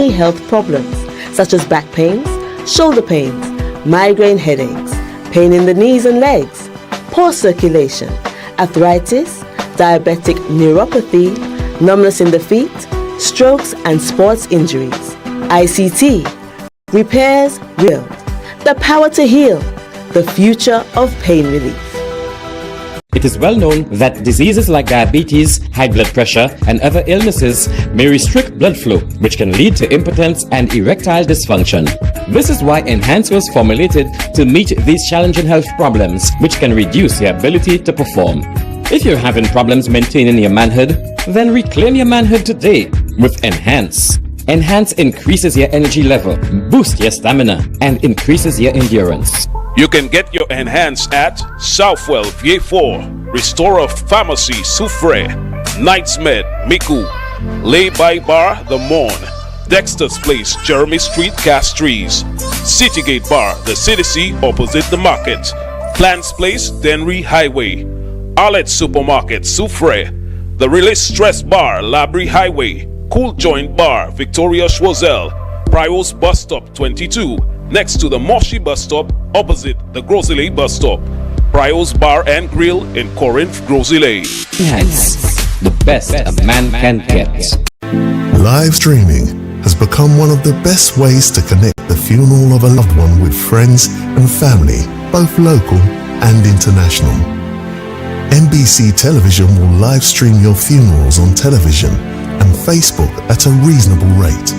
everyday health problems such as back pains, shoulder pains, migraine headaches, pain in the knees and legs, poor circulation, arthritis, diabetic neuropathy, numbness in the feet, strokes and sports injuries. ICT, repairs, rebuild, the power to heal, the future of pain relief. It is well known that diseases like diabetes, high blood pressure, and other illnesses may restrict blood flow, which can lead to impotence and erectile dysfunction. This is why Enhance was formulated to meet these challenging health problems, which can reduce your ability to perform. If you're having problems maintaining your manhood, then reclaim your manhood today with Enhance. Enhance increases your energy level, boosts your stamina, and increases your endurance. You can get your Enhance at Southwell VA4, Restorer Pharmacy Soufre, Knights Med Miku, Lay By Bar The Morn, Dexter's Place Jeremy Street Castries, Citygate Bar The City opposite the market, Plants Place Denry Highway, Arlette Supermarket Soufre, The Release Stress Bar Labrie Highway, Cool Joint Bar Victoria Schwazel, Prios Bus Stop 22, next to the Moshi Bus Stop opposite the Grosile Bus Stop. Prios Bar and Grill in Corinth, Grosile. Enhance, the best a man can get. Live streaming has become one of the best ways to connect the funeral of a loved one with friends and family, both local and international. NBC Television will live stream your funerals on television and Facebook at a reasonable rate.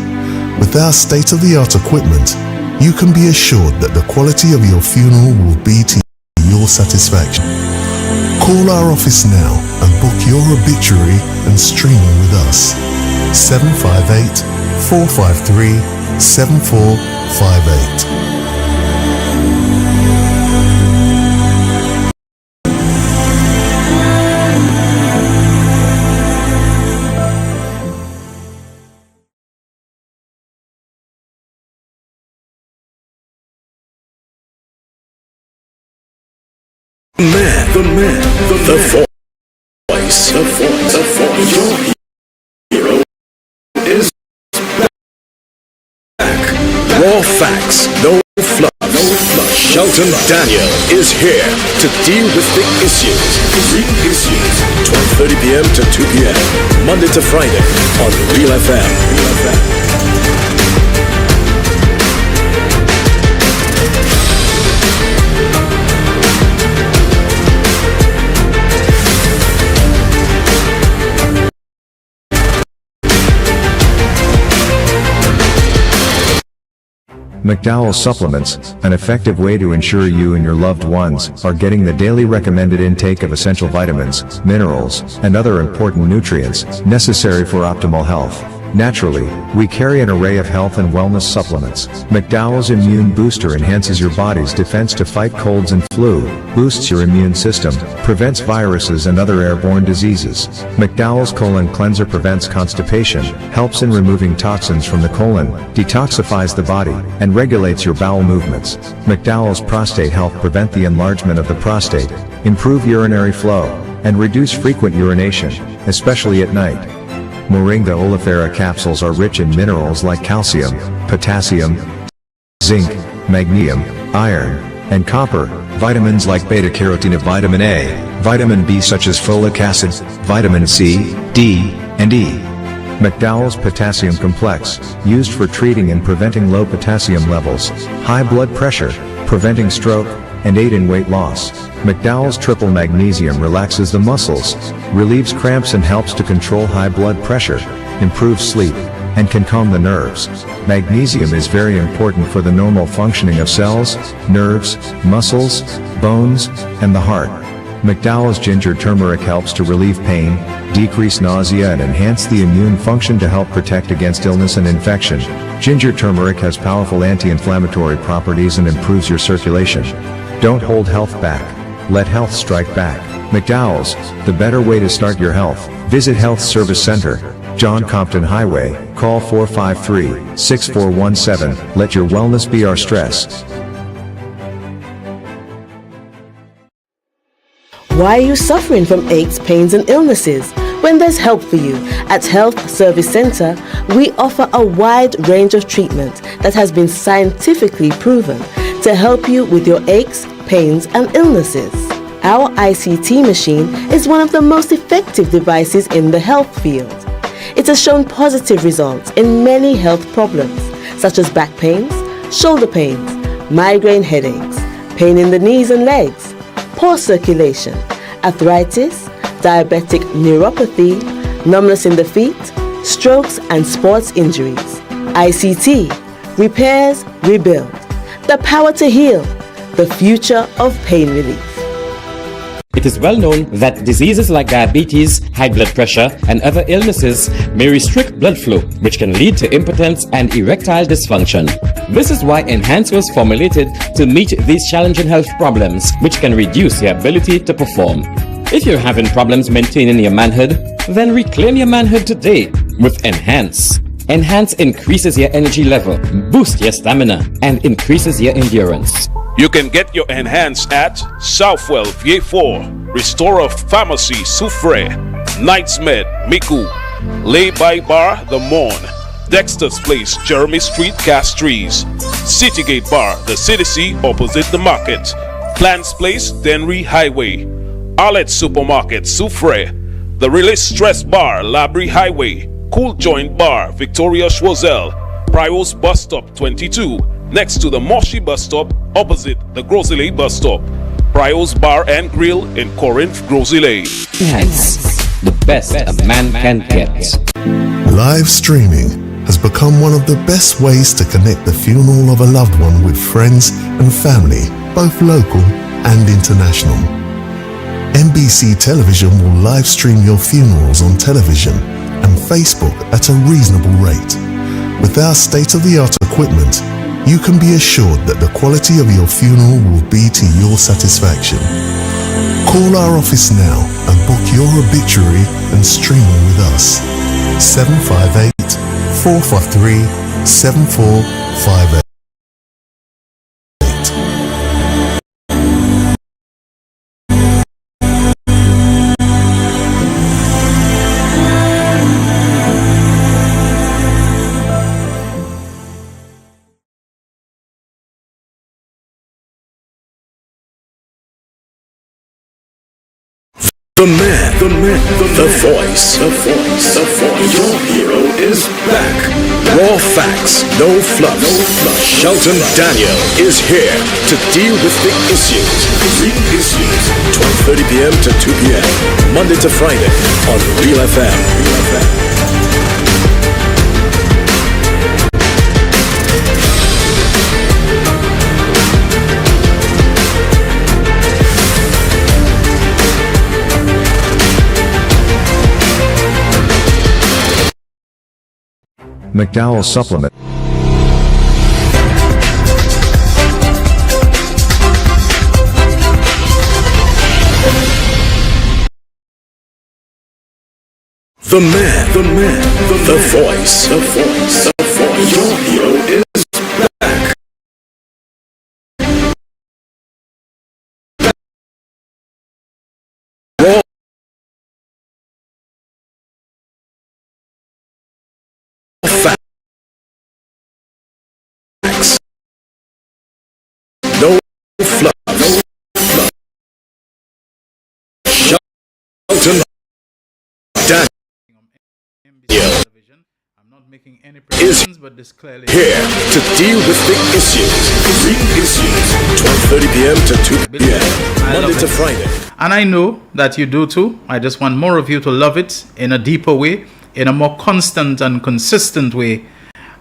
With our state-of-the-art equipment, you can be assured that the quality of your funeral will be to your satisfaction. Call our office now and book your obituary and streaming with us. 758-453-7458. The voice. Your hero is back. Raw facts, no fluff. Shelton Daniel is here to deal with big issues. 12:30 p.m. to 2 p.m. Monday to Friday on Real FM. McDowell Supplements, an effective way to ensure you and your loved ones are getting the daily recommended intake of essential vitamins, minerals, and other important nutrients necessary for optimal health. Naturally, we carry an array of health and wellness supplements. McDowell's Immune Booster enhances your body's defense to fight colds and flu, boosts your immune system, prevents viruses and other airborne diseases. McDowell's Colon Cleanser prevents constipation, helps in removing toxins from the colon, detoxifies the body, and regulates your bowel movements. McDowell's Prostate Health prevent the enlargement of the prostate, improve urinary flow, and reduce frequent urination, especially at night. Moringa oleifera capsules are rich in minerals like calcium, potassium, zinc, magnesium, iron, and copper, vitamins like beta-carotene of vitamin A, vitamin B such as folic acid, vitamin C, D, and E. McDowell's Potassium Complex, used for treating and preventing low potassium levels, high blood pressure, preventing stroke, and aid in weight loss. McDowell's Triple Magnesium relaxes the muscles, relieves cramps and helps to control high blood pressure, improves sleep, and can calm the nerves. Magnesium is very important for the normal functioning of cells, nerves, muscles, bones, and the heart. McDowell's Ginger Turmeric helps to relieve pain, decrease nausea and enhance the immune function to help protect against illness and infection. Ginger turmeric has powerful anti-inflammatory properties and improves your circulation. Don't hold health back. Let health strike back. McDowell's, the better way to start your health. Visit Health Service Center, John Compton Highway, call 453-6417. Let your wellness be our stress. Why are you suffering from aches, pains, and illnesses? When there's help for you, at Health Service Center, we offer a wide range of treatment that has been scientifically proven to help you with your aches, pains, and illnesses. Our ICT machine is one of the most effective devices in the health field. It has shown positive results in many health problems, such as back pains, shoulder pains, migraine headaches, pain in the knees and legs, poor circulation, arthritis, diabetic neuropathy, numbness in the feet, strokes and sports injuries. ICT, repairs, rebuild, the power to heal, the future of pain relief. It is well known that diseases like diabetes, high blood pressure, and other illnesses may restrict blood flow, which can lead to impotence and erectile dysfunction. This is why Enhance was formulated to meet these challenging health problems, which can reduce your ability to perform. If you're having problems maintaining your manhood, then reclaim your manhood today with Enhance. Enhance increases your energy level, boosts your stamina, and increases your endurance. You can get your Enhance at Southwell VA4, Restorer Pharmacy Soufre, Knights Med Miku, Lay by Bar The Morn, Dexter's Place Jeremy Street Castries, Citygate Bar The City opposite the market, Plants Place Denry Highway, Arlette Supermarket Soufre, The Release Stress Bar Labrie Highway, Cool Joint Bar Victoria Schwazel, Prios Bus Stop 22, next to the Moshi Bus Stop opposite the Grosile Bus Stop, Prios Bar and Grill in Corinth, Grosile. Enhance, the best a man can get. Live streaming has become one of the best ways to connect the funeral of a loved one with friends and family, both local and international. NBC Television will live stream your funerals on television and Facebook at a reasonable rate. With our state-of-the-art equipment, you can be assured that the quality of your funeral will be to your satisfaction. Call our office now and book your obituary and streaming with us. 758-453-7458. The man, the voice. Your hero is back. Raw facts, no fluffs. Shelton Daniel is here to deal with big issues. 12:30 p.m. to 2 p.m. Monday to Friday on Real FM. McDowell Supplement. The man, the voice. Your hero is back. Raw facts, no fluffs. Shelton Daniel Making any predictions, but this clearly here to deal with big issues. 12:30 p.m. to 2 p.m. Monday to Friday. And I know that you do too. I just want more of you to love it in a deeper way, in a more constant and consistent way.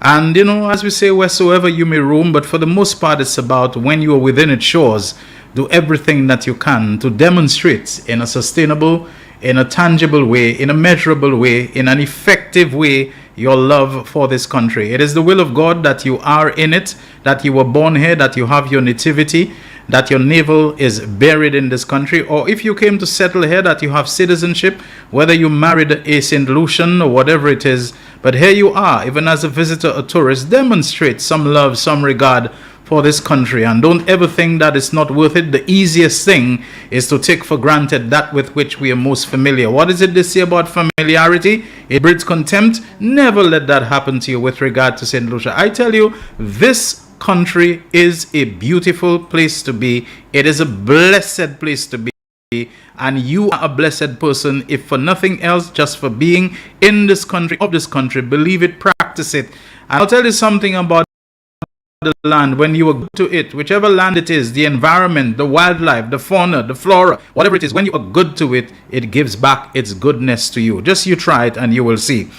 And as we say, wheresoever you may roam, but for the most part, it's about when you are within its shores, do everything that you can to demonstrate in a sustainable, in a tangible way, in a measurable way, in an effective way, your love for this country. It is the will of God that you are in it, that you were born here, that you have your nativity, that your navel is buried in this country, or if you came to settle here, that you have citizenship, whether you married a St. Lucian or whatever it is. But here you are, even as a visitor, a tourist, demonstrate some love, some regard for this country, and don't ever think that it's not worth it. The easiest thing is to take for granted that with which we are most familiar. What is it they say about familiarity? It breeds contempt. Never let that happen to you with regard to St. Lucia. I tell you, this country is a beautiful place to be. It is a blessed place to be. And you are a blessed person, if for nothing else, just for being in this country, of this country. Believe it, practice it. And I'll tell you something about the land. When you are good to it, whichever land it is, the environment, the wildlife, the fauna, the flora, whatever it is, when you are good to it, it gives back its goodness to you. Just you try it and you will see.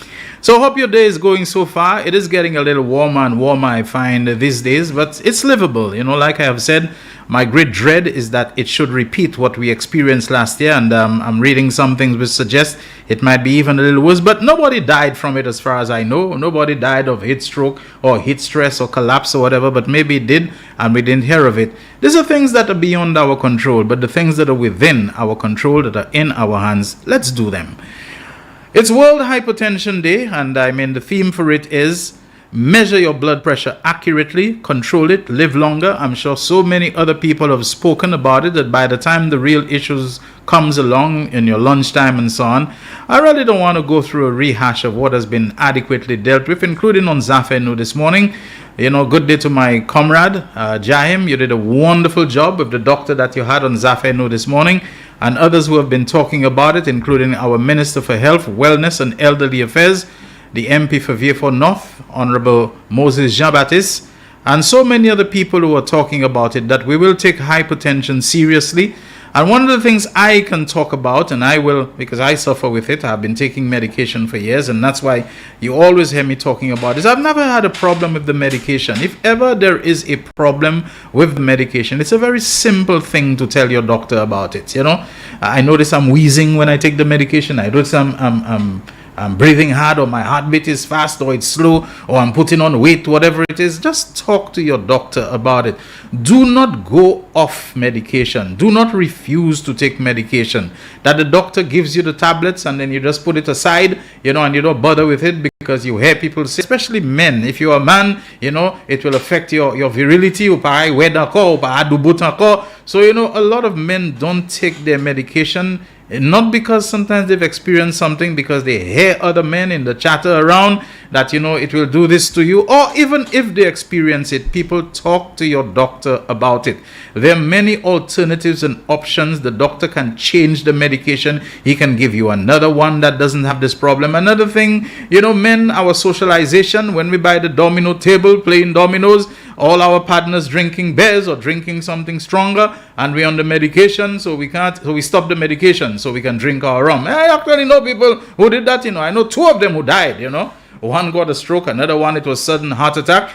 So I hope your day is going so far. It is getting a little warmer and warmer, I find, these days, but it's livable. You know, like I have said, my great dread is that it should repeat what we experienced last year, and I'm reading some things which suggest it might be even a little worse, but nobody died from it as far as I know. Nobody died of heat stroke or heat stress or collapse or whatever, but maybe it did and we didn't hear of it. These are things that are beyond our control, but the things that are within our control, that are in our hands, let's do them. It's World Hypertension Day, and the theme for it is measure your blood pressure accurately, control it, live longer. I'm sure so many other people have spoken about it that by the time the real issues comes along in your lunchtime and so on, I really don't want to go through a rehash of what has been adequately dealt with, including on Zafenu this morning. You know, good day to my comrade, Jahim. You did a wonderful job with the doctor that you had on Zafenu this morning, and others who have been talking about it, including our Minister for Health, Wellness and Elderly Affairs, the MP for Vieux-Fort North, Honorable Moses Jean-Baptiste, and so many other people who are talking about it, that we will take hypertension seriously. And one of the things I can talk about, and I will, because I suffer with it, I've been taking medication for years, and that's why you always hear me talking about this. I've never had a problem with the medication. If ever there is a problem with the medication, it's a very simple thing to tell your doctor about it. You know, I notice I'm wheezing when I take the medication. I notice I'm breathing hard, or my heartbeat is fast, or it's slow, or I'm putting on weight, whatever it is. Just talk to your doctor about it. Do not go off medication. Do not refuse to take medication. That the doctor gives you the tablets and then you just put it aside, you know, and you don't bother with it because you hear people say, especially men, if you're a man, you know, it will affect your virility. So, you know, a lot of men don't take their medication, not because sometimes they've experienced something, because they hear other men in the chatter around that, you know, it will do this to you, or even if they experience it, people talk to your doctor about it. There are many alternatives and options. The doctor can change the medication. He can give you another one that doesn't have this problem. Another thing, you know, men, our socialization, when we buy the domino table, playing dominoes, all our partners drinking beers or drinking something stronger, and we're on the medication, so we stop the medication so we can drink our rum. I actually know people who did that, you know. I know 2 of them who died, you know. One got a stroke, another one, it was sudden heart attack.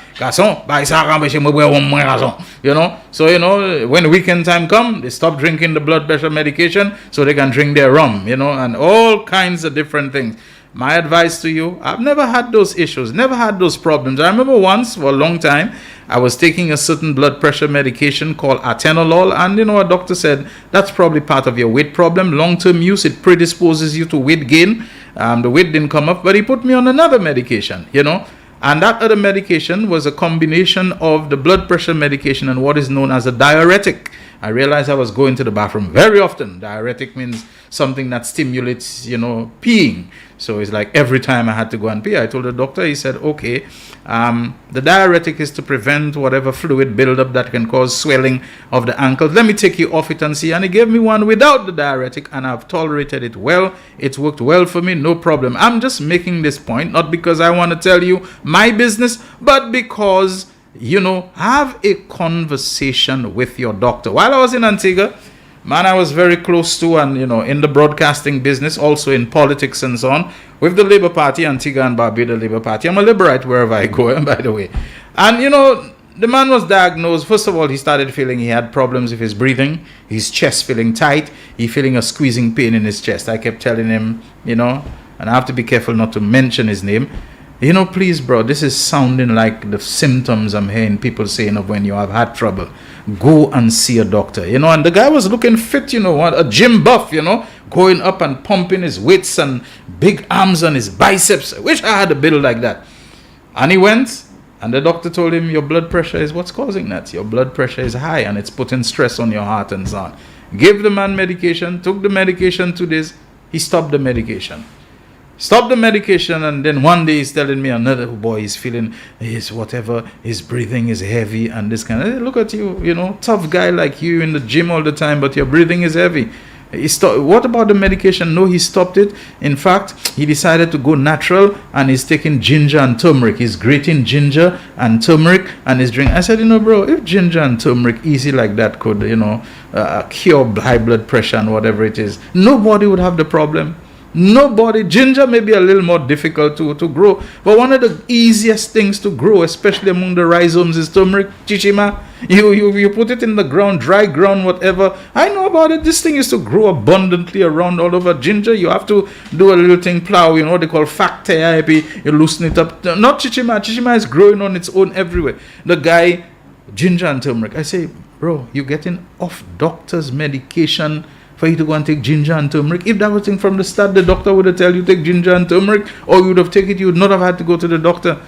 You know, so, you know, when weekend time come, they stop drinking the blood pressure medication so they can drink their rum, you know, and all kinds of different things. My advice to you, I've never had those issues, never had those problems. I remember once, for a long time, I was taking a certain blood pressure medication called atenolol, and, you know, a doctor said, that's probably part of your weight problem. Long-term use, it predisposes you to weight gain. The weight didn't come up, but he put me on another medication, you know. And that other medication was a combination of the blood pressure medication and what is known as a diuretic. I realized I was going to the bathroom very often. Diuretic means something that stimulates, you know, peeing. So it's like every time I had to go and pee, I told the doctor, he said, okay, the diuretic is to prevent whatever fluid buildup that can cause swelling of the ankles. Let me take you off it and see. And he gave me one without the diuretic, and I've tolerated it well. It's worked well for me, no problem. I'm just making this point, not because I want to tell you my business, but because, you know, have a conversation with your doctor. While I was in Antigua, man, I was very close to, and, you know, in the broadcasting business, also in politics and so on, with the Labour Party, Antigua and Barbuda Labour Party. I'm a Liberite wherever I go, by the way. And, you know, the man was diagnosed. First of all, he started feeling he had problems with his breathing, his chest feeling tight, he feeling a squeezing pain in his chest. I kept telling him, you know, and I have to be careful not to mention his name, you know, please, bro, this is sounding like the symptoms I'm hearing people saying of when you have had trouble. Go and see a doctor, you know. And the guy was looking fit, you know, a gym buff, you know, going up and pumping his weights and big arms on his biceps. I wish I had a build like that. And he went, And the doctor told him, your blood pressure is what's causing that. Your blood pressure is high and it's putting stress on your heart and so on. Gave the man medication, took the medication 2 days, he stopped the medication. Stopped the medication, and then one day he's telling me another boy is feeling his whatever, his breathing is heavy and this kind of, hey, look at you, you know, tough guy like you in the gym all the time, but your breathing is heavy. He stopped. What about the medication? No, he stopped it. In fact, he decided to go natural, and he's taking ginger and turmeric. He's grating ginger and turmeric and he's drinking. I said, you know, bro, if ginger and turmeric easy like that could, you know, cure high blood pressure and whatever it is, nobody would have the problem. Nobody. Ginger may be a little more difficult to grow, but one of the easiest things to grow, especially among the rhizomes, is turmeric, chichima. You put it in the ground, dry ground, whatever. I know about it. This thing is to grow abundantly around all over. Ginger, you have to do a little thing, plow, you know, they call factor. You loosen it up. Not chichima. Chichima is growing on its own everywhere. The guy, ginger and turmeric. I say, bro, you're getting off doctor's medication for you to go and take ginger and turmeric. If that was thing from the start, the doctor would have told you take ginger and turmeric, or you would have taken it, you would not have had to go to the doctor.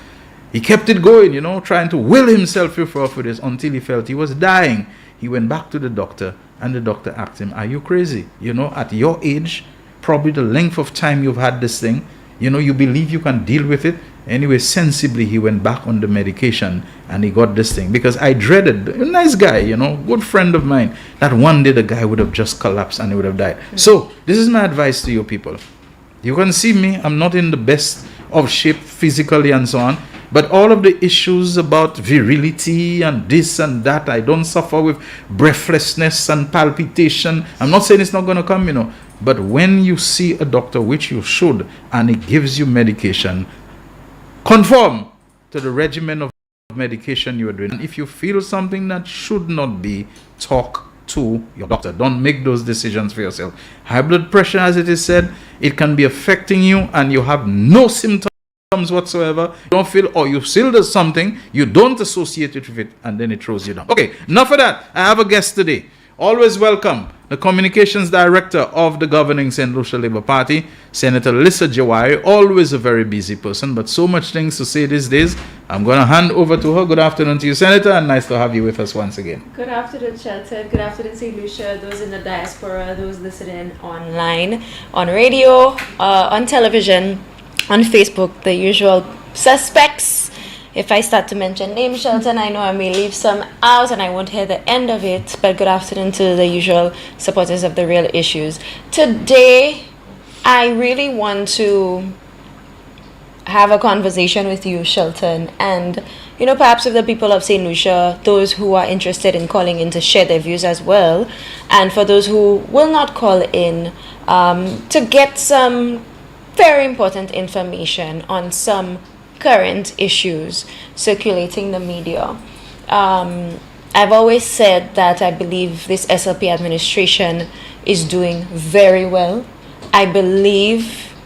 He kept it going, you know, trying to will himself off with this until he felt he was dying. He went back to the doctor, and the doctor asked him, are you crazy? You know, at your age, probably the length of time you've had this thing, you know, you believe you can deal with it. Anyway, sensibly, he went back on the medication and he got this thing. Because I dreaded, a nice guy, you know, good friend of mine, that one day the guy would have just collapsed and he would have died. So, this is my advice to you people. You can see me, I'm not in the best of shape physically and so on. But all of the issues about virility and this and that, I don't suffer with breathlessness and palpitation. I'm not saying it's not going to come, you know. But when you see a doctor, which you should, and he gives you medication, conform to the regimen of medication you are doing. And if you feel something that should not be, talk to your doctor. Don't make those decisions for yourself. High blood pressure, as it is said, it can be affecting you and you have no symptoms whatsoever. You don't feel, or you still do something, you don't associate it with it, and then it throws you down. Okay, enough of that. I have a guest today. Always welcome the Communications Director of the governing St. Lucia Labour Party, Senator Lissa Jawari. Always a very busy person, but so much things to say these days. I'm going to hand over to her. Good afternoon to you, Senator, and nice to have you with us once again. Good afternoon, Shelton. Good afternoon, St. Lucia, those in the diaspora, those listening online, on radio, on television, on Facebook, the usual suspects. If I start to mention names, Shelton, I know I may leave some out and I won't hear the end of it. But good afternoon to the usual supporters of the real issues. Today, I really want to have a conversation with you, Shelton. And, you know, perhaps with the people of St. Lucia, those who are interested in calling in to share their views as well. And for those who will not call in, to get some very important information on some current issues circulating the media. I've always said that I believe this SLP administration is doing very well. I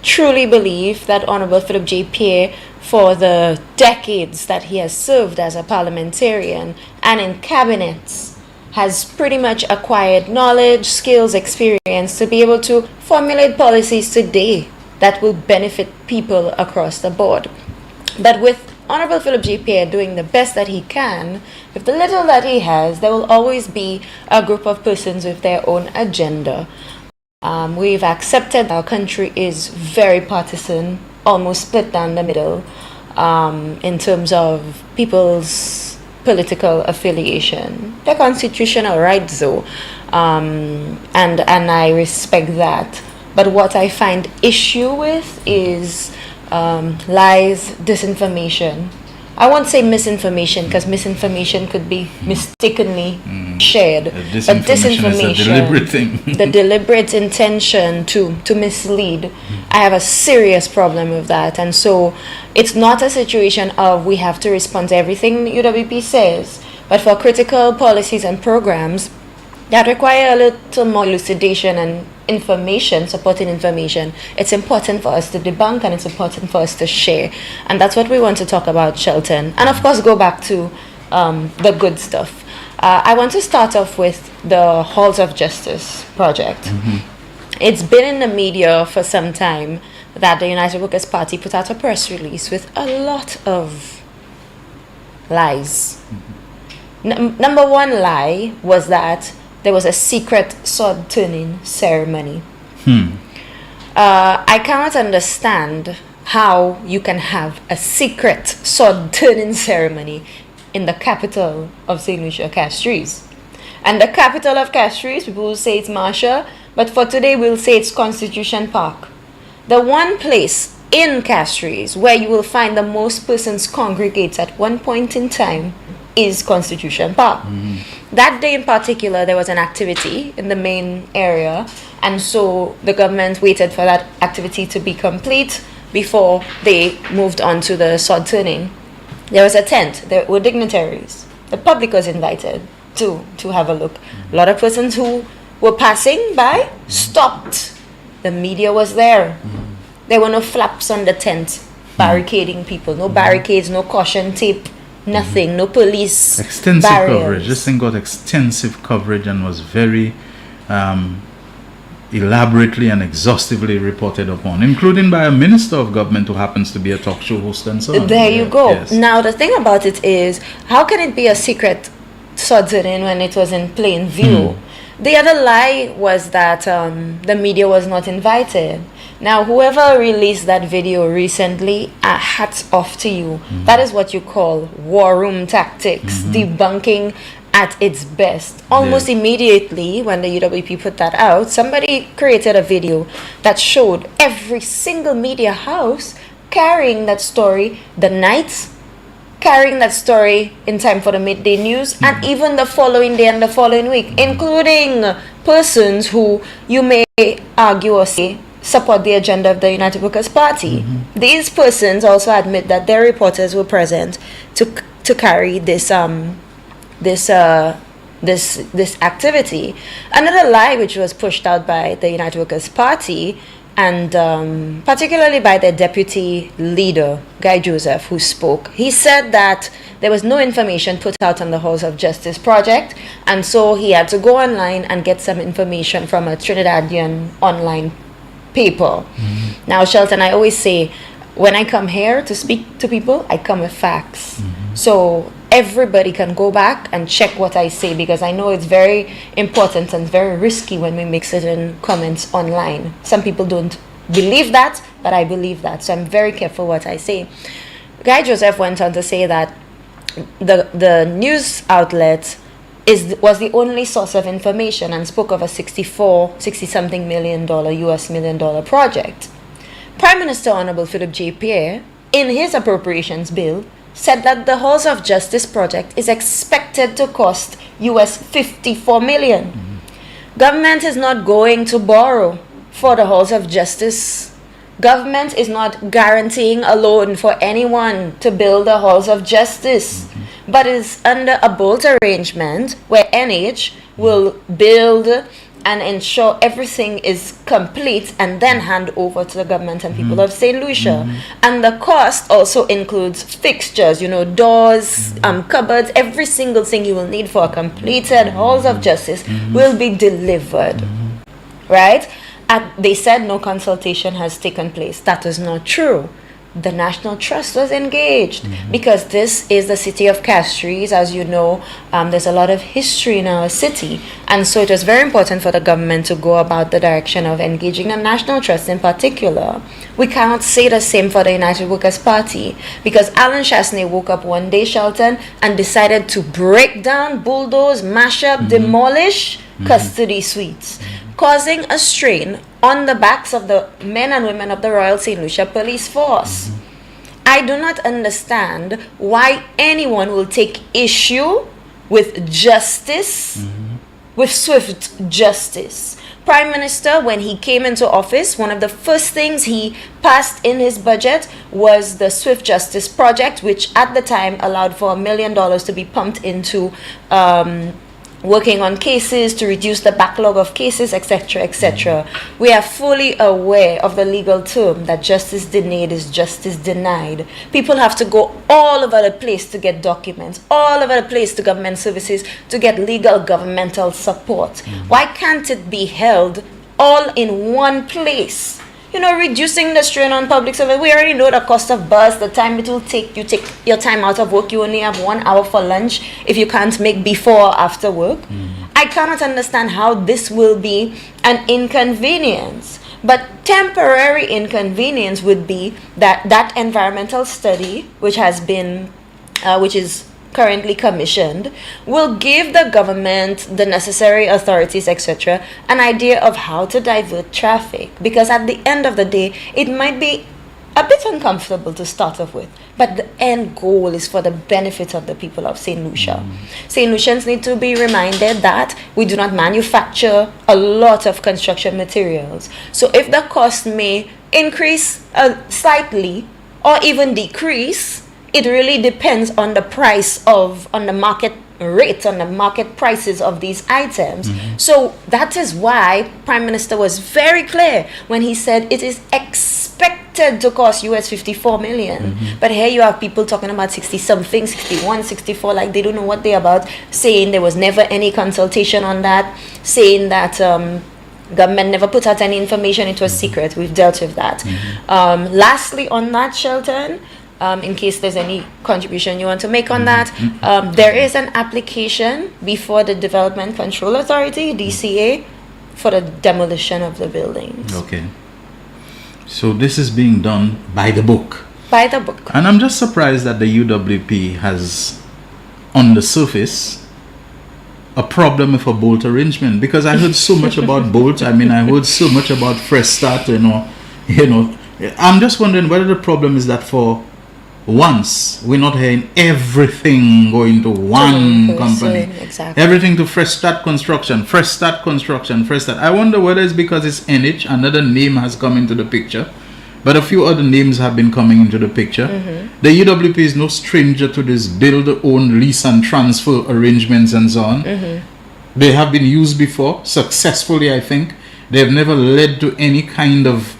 truly believe that Honorable Philip J. Pierre, for the decades that he has served as a parliamentarian and in cabinets, has pretty much acquired knowledge, skills, experience to be able to formulate policies today that will benefit people across the board. But with Honorable Philip J. Pierre doing the best that he can, with the little that he has, there will always be a group of persons with their own agenda. We've accepted our country is very partisan, almost split down the middle, in terms of people's political affiliation. They're constitutional rights, though, and I respect that. But what I find issue with is lies, disinformation. I won't say misinformation, because misinformation could be mistakenly shared. But disinformation is a deliberate thing. The deliberate intention to mislead. I have a serious problem with that. And so it's not a situation of we have to respond to everything UWP says, but for critical policies and programs that require a little more elucidation and information, supporting information, it's important for us to debunk and it's important for us to share. And that's what we want to talk about, Shelton. And of course, go back to the good stuff. I want to start off with the Halls of Justice project. It's been in the media for some time that the United Workers' Party put out a press release with a lot of lies. Number one lie was that there was a secret sword turning ceremony. I cannot understand how you can have a secret sword turning ceremony in the capital of St. Lucia, Castries. And the capital of Castries, people will say it's Marsha, but for today we'll say it's Constitution Park. The one place in Castries where you will find the most persons congregate at one point in time is Constitution Park. That day in particular, there was an activity in the main area, and so the government waited for that activity to be complete before they moved on to the sword turning. There was a tent, there were dignitaries. The public was invited to have a look. A lot of persons who were passing by stopped. The media was there. There were no flaps on the tent barricading people, no barricades, no caution tape, nothing, no police Extensive barriers. coverage. This thing got extensive coverage and was very elaborately and exhaustively reported upon, including by a minister of government who happens to be a talk show host and so on. There you go. Yes. Now the thing about it is, how can it be a secret sword turning when it was in plain view? The other lie was that the media was not invited. Now, whoever released that video recently, hats off to you. That is what you call war room tactics, debunking at its best. Almost immediately when the UWP put that out, somebody created a video that showed every single media house carrying that story the night, carrying that story in time for the midday news, and even the following day and the following week, including persons who you may argue or say support the agenda of the United Workers' Party. These persons also admit that their reporters were present to carry this activity. Another lie which was pushed out by the United Workers' Party, and particularly by their deputy leader, Guy Joseph, who spoke. He said that there was no information put out on the Halls of Justice project, and so he had to go online and get some information from a Trinidadian online paper. Now, Shelton, I always say, when I come here to speak to people, I come with facts. So everybody can go back and check what I say, because I know it's very important and very risky when we make certain comments online. Some people don't believe that, but I believe that. So I'm very careful what I say. Guy Joseph went on to say that the news outlet was the only source of information, and spoke of a $60-something million US project. Prime Minister Honorable Philip J. Pierre, in his appropriations bill, said that the Halls of Justice project is expected to cost US $54 million. Government is not going to borrow for the Halls of Justice. Government is not guaranteeing a loan for anyone to build the Halls of Justice, but is under a bolt arrangement where NH will build and ensure everything is complete and then hand over to the government and people of St. Lucia. And the cost also includes fixtures, doors, cupboards, every single thing you will need for a completed Halls of Justice will be delivered, right? They said no consultation has taken place. That is not true. The National Trust was engaged because this is the city of Castries. As you know, there's a lot of history in our city, and so it was very important for the government to go about the direction of engaging the National Trust in particular. We cannot say the same for the United Workers' Party, because Alan Chasney woke up one day, Shelton, and decided to break down, bulldoze, mash up, demolish custody suites, causing a strain on the backs of the men and women of the Royal St. Lucia Police Force. I do not understand why anyone will take issue with justice, with swift justice. Prime Minister, when he came into office, one of the first things he passed in his budget was the Swift Justice Project, which at the time allowed for $1 million to be pumped into working on cases to reduce the backlog of cases, etc., etc. We are fully aware of the legal term that justice denied is justice denied. People have to go all over the place to get documents, all over the place to government services to get legal governmental support. Why can't it be held all in one place? reducing the strain on public service. We already know the cost of bus, the time it will take. You take your time out of work. You only have 1 hour for lunch if you can't make before or after work. I cannot understand how this will be an inconvenience. But temporary inconvenience would be that environmental study, which is currently commissioned, will give the government, the necessary authorities, etc., an idea of how to divert traffic. Because at the end of the day, it might be a bit uncomfortable to start off with, but the end goal is for the benefit of the people of St. Lucia. St. Lucians need to be reminded that we do not manufacture a lot of construction materials. So if the cost may increase slightly or even decrease, it really depends on the on the market rate, on the market prices of these items. So that is why Prime Minister was very clear when he said it is expected to cost US 54 million. But here you have people talking about 60 something, 61, 64, like they don't know what they're about, saying there was never any consultation on that, saying that government never put out any information, it was secret. We've dealt with that. Lastly on that, Shelton, in case there's any contribution you want to make on that, there is an application before the Development Control Authority, DCA, for the demolition of the buildings. Okay. So this is being done by the book. By the book. And I'm just surprised that the UWP has, on the surface, a problem with a bolt arrangement, because I heard so much about bolt. I mean, I heard so much about fresh start, you know. I'm just wondering whether the problem is that for once we're not hearing everything going to one company. Exactly. Everything to fresh start construction, fresh start construction, fresh start. I wonder whether it's because it's NH, another name has come into the picture, but a few other names have been coming into the picture. The UWP is no stranger to this build, own, lease and transfer arrangements and so on. They have been used before successfully, I think. They have never led to any kind of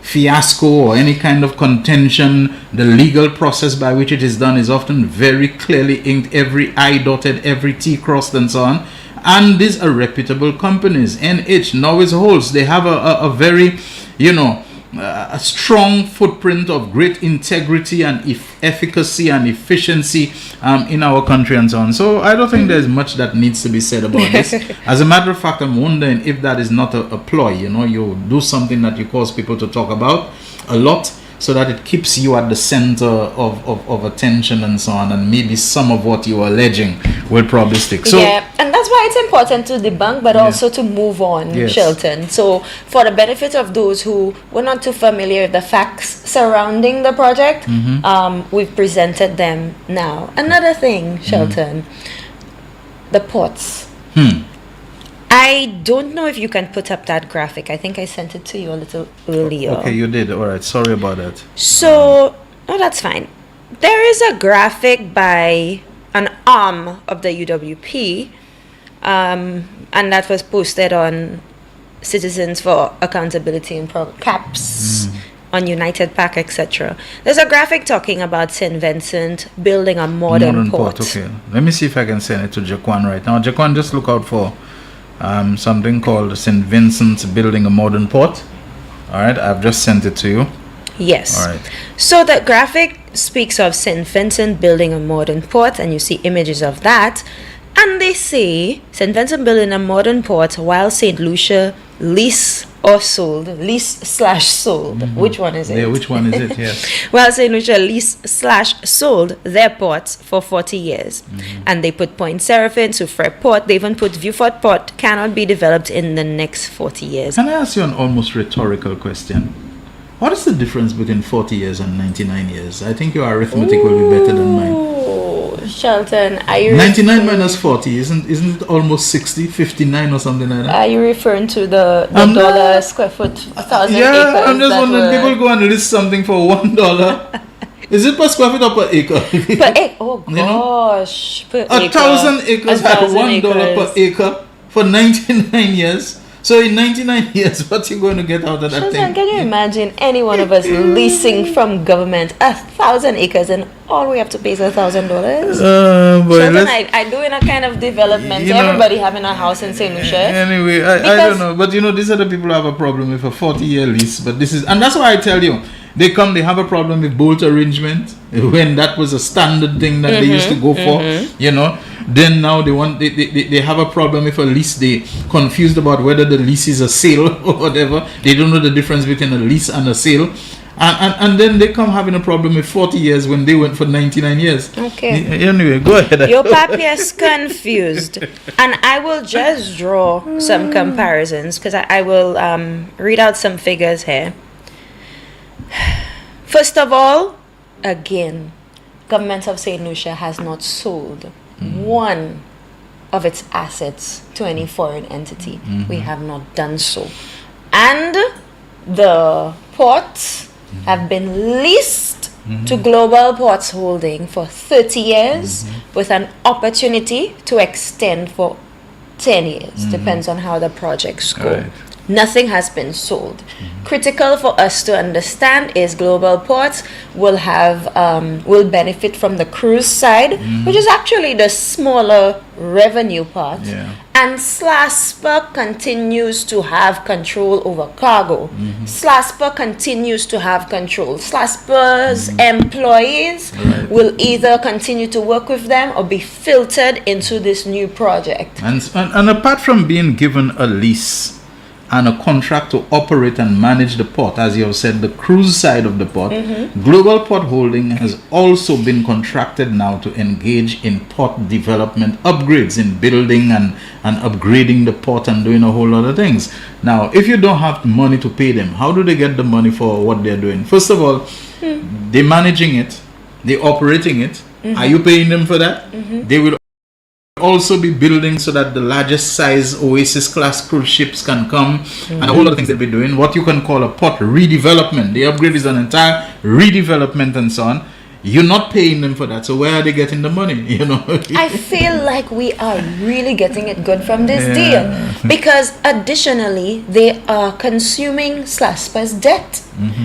fiasco or any kind of contention. The legal process by which it is done is often very clearly inked, every I dotted, every T crossed and so on. And these are reputable companies. NH, Norway's Holds, they have a very, a strong footprint of great integrity and efficacy and efficiency in our country and so on. So I don't think there's much that needs to be said about this. As a matter of fact, I'm wondering if that is not a ploy. You do something that you cause people to talk about a lot, so that it keeps you at the center of attention and so on, and maybe some of what you are alleging will probably stick. So, yeah, and that's why it's important to debunk, but also to move on, Shelton. So for the benefit of those who were not too familiar with the facts surrounding the project, we've presented them now. Another thing, Shelton, the ports. I don't know if you can put up that graphic. I think I sent it to you a little earlier. Okay, you did. All right. Sorry about that. So, no, that's fine. There is a graphic by an arm of the UWP, and that was posted on Citizens for Accountability and CAPS, on United Pack, etc. There's a graphic talking about St. Vincent building a modern port. Okay. Let me see if I can send it to Jaquan right now. Jaquan, just look out for something called St. Vincent building a modern port. All right, I've just sent it to you. Yes. All right. So the graphic speaks of St. Vincent building a modern port, and you see images of that. And they say St. Vincent building a modern port while St. Lucia lease/sold. Which one is it? Yeah, which one is it? Yes. Well, St. Lucia lease/sold their ports for 40 years. And they put Point Seraphim, Soufrière Port, they even put Vieux-Fort Port, cannot be developed in the next 40 years. Can I ask you an almost rhetorical question? What is the difference between 40 years and 99 years? I think your arithmetic will be better than mine. Shelton, are you 99 minus 40, isn't it almost 60, 59 or something like that? Are you referring to the dollar square foot, 1,000 acres? Yeah, I'm just wondering, people go and list something for $1. Is it per square foot or per acre? Per acre? Oh gosh. Per 1,000 acres at $1 per acre for 99 years. So in 99 years, what you going to get out of that Shelton, thing? can you imagine any one of us leasing from government 1,000 acres and all we have to pay is $1,000? Boy, Shelton, I do in a kind of development. You know, everybody having a house in St. Lucia. Anyway, I don't know, but these are the people who have a problem with a 40-year lease. But and that's why I tell you, they have a problem with bolt arrangement when that was a standard thing that they used to go for, Then now they have a problem with a lease. They confused about whether the lease is a sale or whatever. They don't know the difference between a lease and a sale. And then they come having a problem with 40 years when they went for 99 years. Okay. Anyway, go ahead. Your papi is confused. And I will just draw some comparisons because I will read out some figures here. First of all, again, government of St. Lucia has not sold one of its assets to any foreign entity. We have not done so. And the ports have been leased to Global Ports Holding for 30 years with an opportunity to extend for 10 years. Depends on how the projects go. Right. Nothing has been sold. Critical for us to understand is Global Ports will benefit from the cruise side, which is actually the smaller revenue part. Yeah. And SLASPA continues to have control over cargo. SLASPA continues to have control. SLASPA's employees will either continue to work with them or be filtered into this new project. And apart from being given a lease and a contract to operate and manage the port, as you have said, the cruise side of the port, Global Port Holding has also been contracted now to engage in port development upgrades, in building and upgrading the port and doing a whole lot of things. Now, if you don't have money to pay them, how do they get the money for what they're doing? First of all, they're managing it, they're operating it. Are you paying them for that? They will also be building so that the largest size Oasis class cruise ships can come, and a whole lot of things they'll be doing. What you can call a port redevelopment. The upgrade is an entire redevelopment and so on. You're not paying them for that, so where are they getting the money? I feel like we are really getting it good from this deal, because additionally they are consuming SLASPA's debt.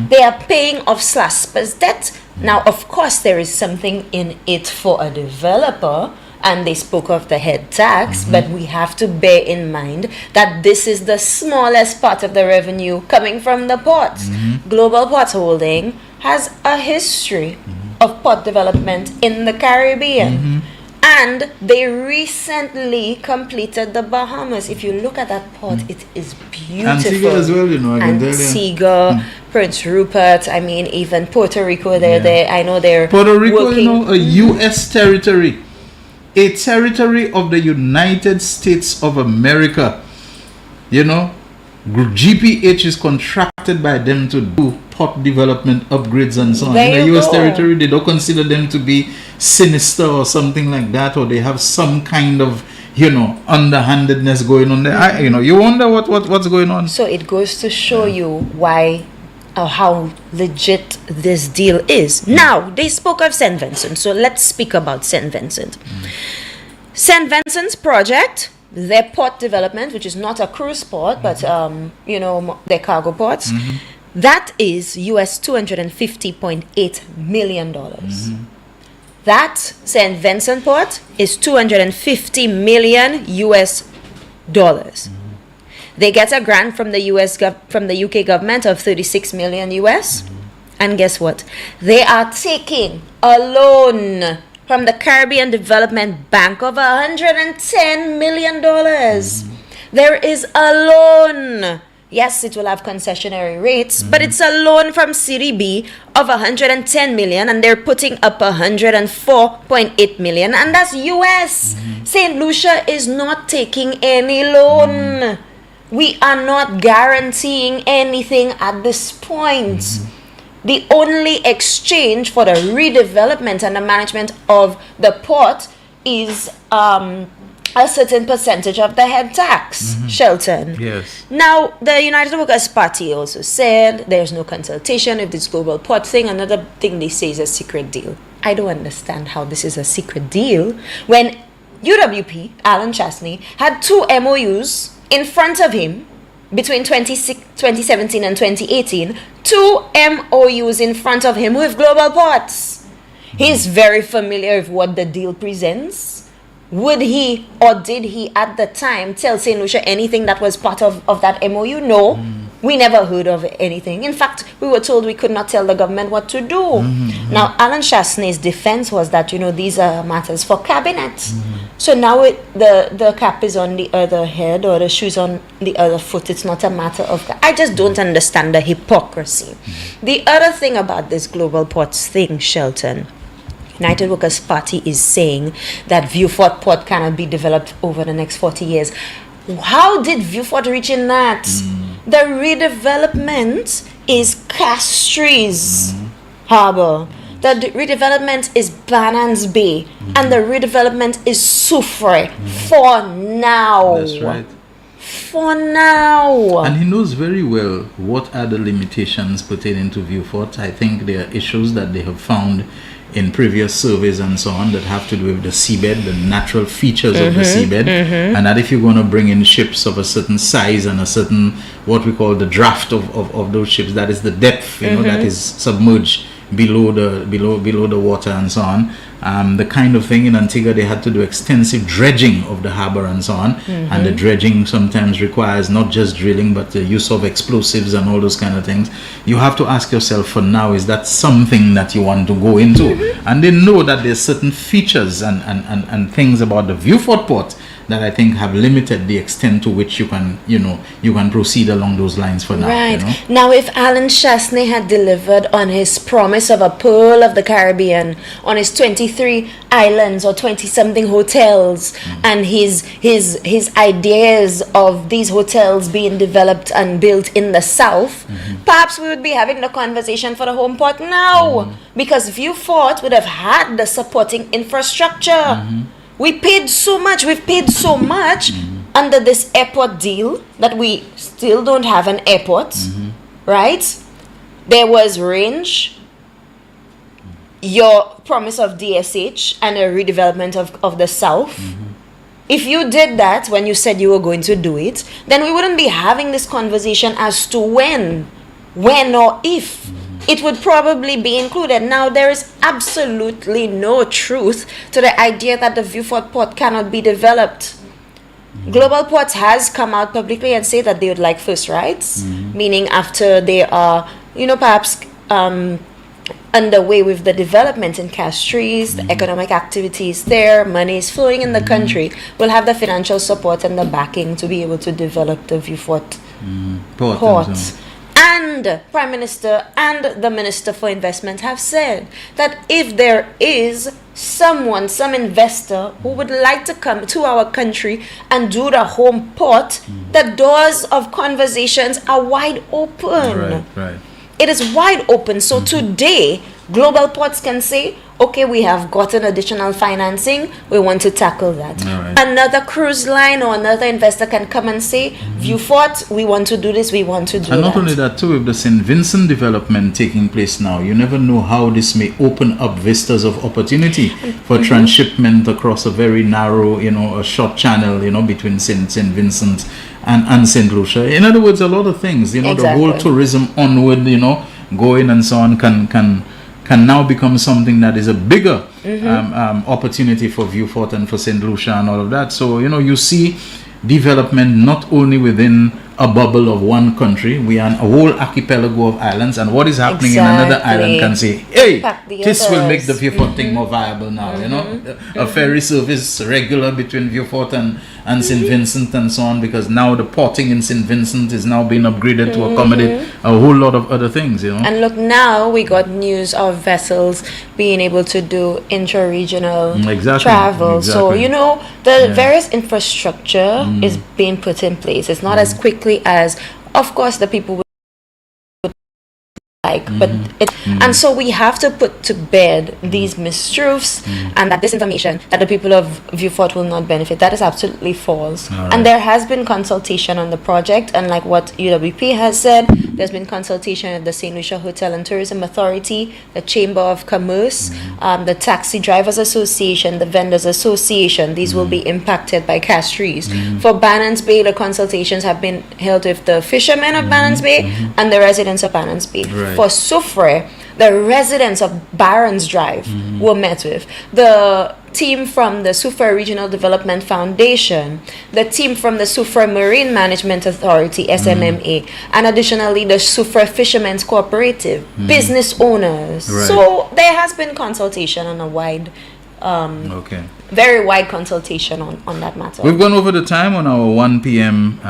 They are paying off SLASPA's debt. Now, of course, there is something in it for a developer, and they spoke of the head tax, but we have to bear in mind that this is the smallest part of the revenue coming from the ports. Global Ports Holding has a history of port development in the Caribbean. And they recently completed the Bahamas. If you look at that port, it is beautiful. Antigua as well, Antigua, Prince Rupert, even Puerto Rico, they're there. I know they're Puerto Rico, working. a U.S. territory. A territory of the United States of America. GPH is contracted by them to do port development upgrades and so on. In the U.S. territory, they don't consider them to be sinister or something like that, or they have some kind of, underhandedness going on there. You wonder what's going on. So it goes to show you why or how legit this deal is. Now, they spoke of St. Vincent, so let's speak about St. Vincent. St. Vincent's project, their port development, which is not a cruise port, but their cargo ports, that is US $250.8 million. That St. Vincent port is $250 million US dollars. They get a grant from the from the UK government of 36 million US. And guess what? They are taking a loan from the Caribbean Development Bank of $110 million. There is a loan. Yes, it will have concessionary rates, but it's a loan from CDB of $110 million, and they're putting up $104.8 million, and that's US. St. Lucia is not taking any loan. We are not guaranteeing anything at this point. The only exchange for the redevelopment and the management of the port is a certain percentage of the head tax, Shelton. Yes. Now, the United Workers' Party also said there's no consultation with this global port thing. Another thing they say is a secret deal. I don't understand how this is a secret deal when UWP, Alan Chastney, had 2 MOUs in front of him between 2017 and 2018, 2 MOUs in front of him with global ports. He's very familiar with what the deal presents. Would he or did he at the time tell St. Lucia anything that was part of that MOU? No. We never heard of anything. In fact, we were told we could not tell the government what to do. Now, Alan Chasney's defense was that, these are matters for cabinet. So now the cap is on the other head or the shoes on the other foot. It's not a matter of... I just don't understand the hypocrisy. The other thing about this global ports thing, Shelton, United Workers' Party is saying that Vieux-Fort Port cannot be developed over the next 40 years. How did Vieux-Fort reach in that? The redevelopment is Castries Harbor. The redevelopment is Bannans Bay. And the redevelopment is Soufrière for now. That's right. For now. And he knows very well what are the limitations pertaining to Vieux-Fort. I think there are issues that they have found in previous surveys and so on that have to do with the seabed, the natural features of the seabed, and that if you're going to bring in ships of a certain size and a certain, what we call the draft of those ships, that is the depth, that is submerged below the water and so on. The kind of thing in Antigua, they had to do extensive dredging of the harbor and so on, and the dredging sometimes requires not just drilling but the use of explosives and all those kind of things. You have to ask yourself for now, is that something that you want to go into? And they know that there's certain features and things about the Vieux-Fort Port that I think have limited the extent to which you can proceed along those lines for now. Right. Now, if Alan Chasney had delivered on his promise of a Pearl of the Caribbean, on his 23 islands or 20-something hotels, and his ideas of these hotels being developed and built in the south, perhaps we would be having the conversation for the home port now, because Vieux-Fort would have had the supporting infrastructure. We've paid so much under this airport deal that we still don't have an airport, right? There was range, your promise of DSH and a redevelopment of the south. If you did that when you said you were going to do it, then we wouldn't be having this conversation as to when or if. It would probably be included. Now, there is absolutely no truth to the idea that the Vieux-Fort Port cannot be developed. Global Ports has come out publicly and say that they would like first rights, meaning after they are, perhaps underway with the development in Castries, the economic activities there, money is flowing in the country, will have the financial support and the backing to be able to develop the Vieux-Fort Port. And Prime Minister and the Minister for Investment have said that if there is some investor who would like to come to our country and do the home port, the doors of conversations are wide open. Right. It is wide open. So today, global ports can say, okay, we have gotten additional financing, we want to tackle that. Another cruise line or another investor can come and say, Vieux-Fort, we want to do this, we want to do that. And not only that too, with the St. Vincent development taking place now, you never know how this may open up vistas of opportunity for transshipment across a very narrow, a short channel, between St. Vincent and St. Lucia. In other words, a lot of things, the whole tourism onward, going and so on can now become something that is a bigger opportunity for Vieux-Fort and for St. Lucia and all of that. So, you see development not only within a bubble of one country. We are a whole archipelago of islands, and what is happening in another island can say, hey, this will make the Vieux-Fort thing more viable now, a ferry service regular between Vieux-Fort and St. Vincent and so on, because now the porting in St. Vincent is now being upgraded to accommodate a whole lot of other things, And look, now we got news of vessels being able to do intra-regional travel. So, the various infrastructure is being put in place. It's not as quickly as, of course, the people would like, but and so we have to put to bed these mistruths and that disinformation that the people of Vieux-Fort will not benefit. That is absolutely false. And there has been consultation on the project, and like what UWP has said, There's been consultation with the St. Lucia Hotel and Tourism Authority, the Chamber of Commerce, the Taxi Drivers Association, the Vendors Association. These will be impacted by cash trees. For Bannans Bay, the consultations have been held with the fishermen of Bannans Bay and the residents of Bannans Bay. Right. For Soufre, the residents of Barons Drive were met with. The team from the Soufre Regional Development Foundation, the team from the Soufre Marine Management Authority, SMMA, and additionally the Soufre Fishermen's Cooperative, business owners. Right. So there has been consultation on a wide, very wide consultation on that matter. We've gone over the time on our 1 p.m.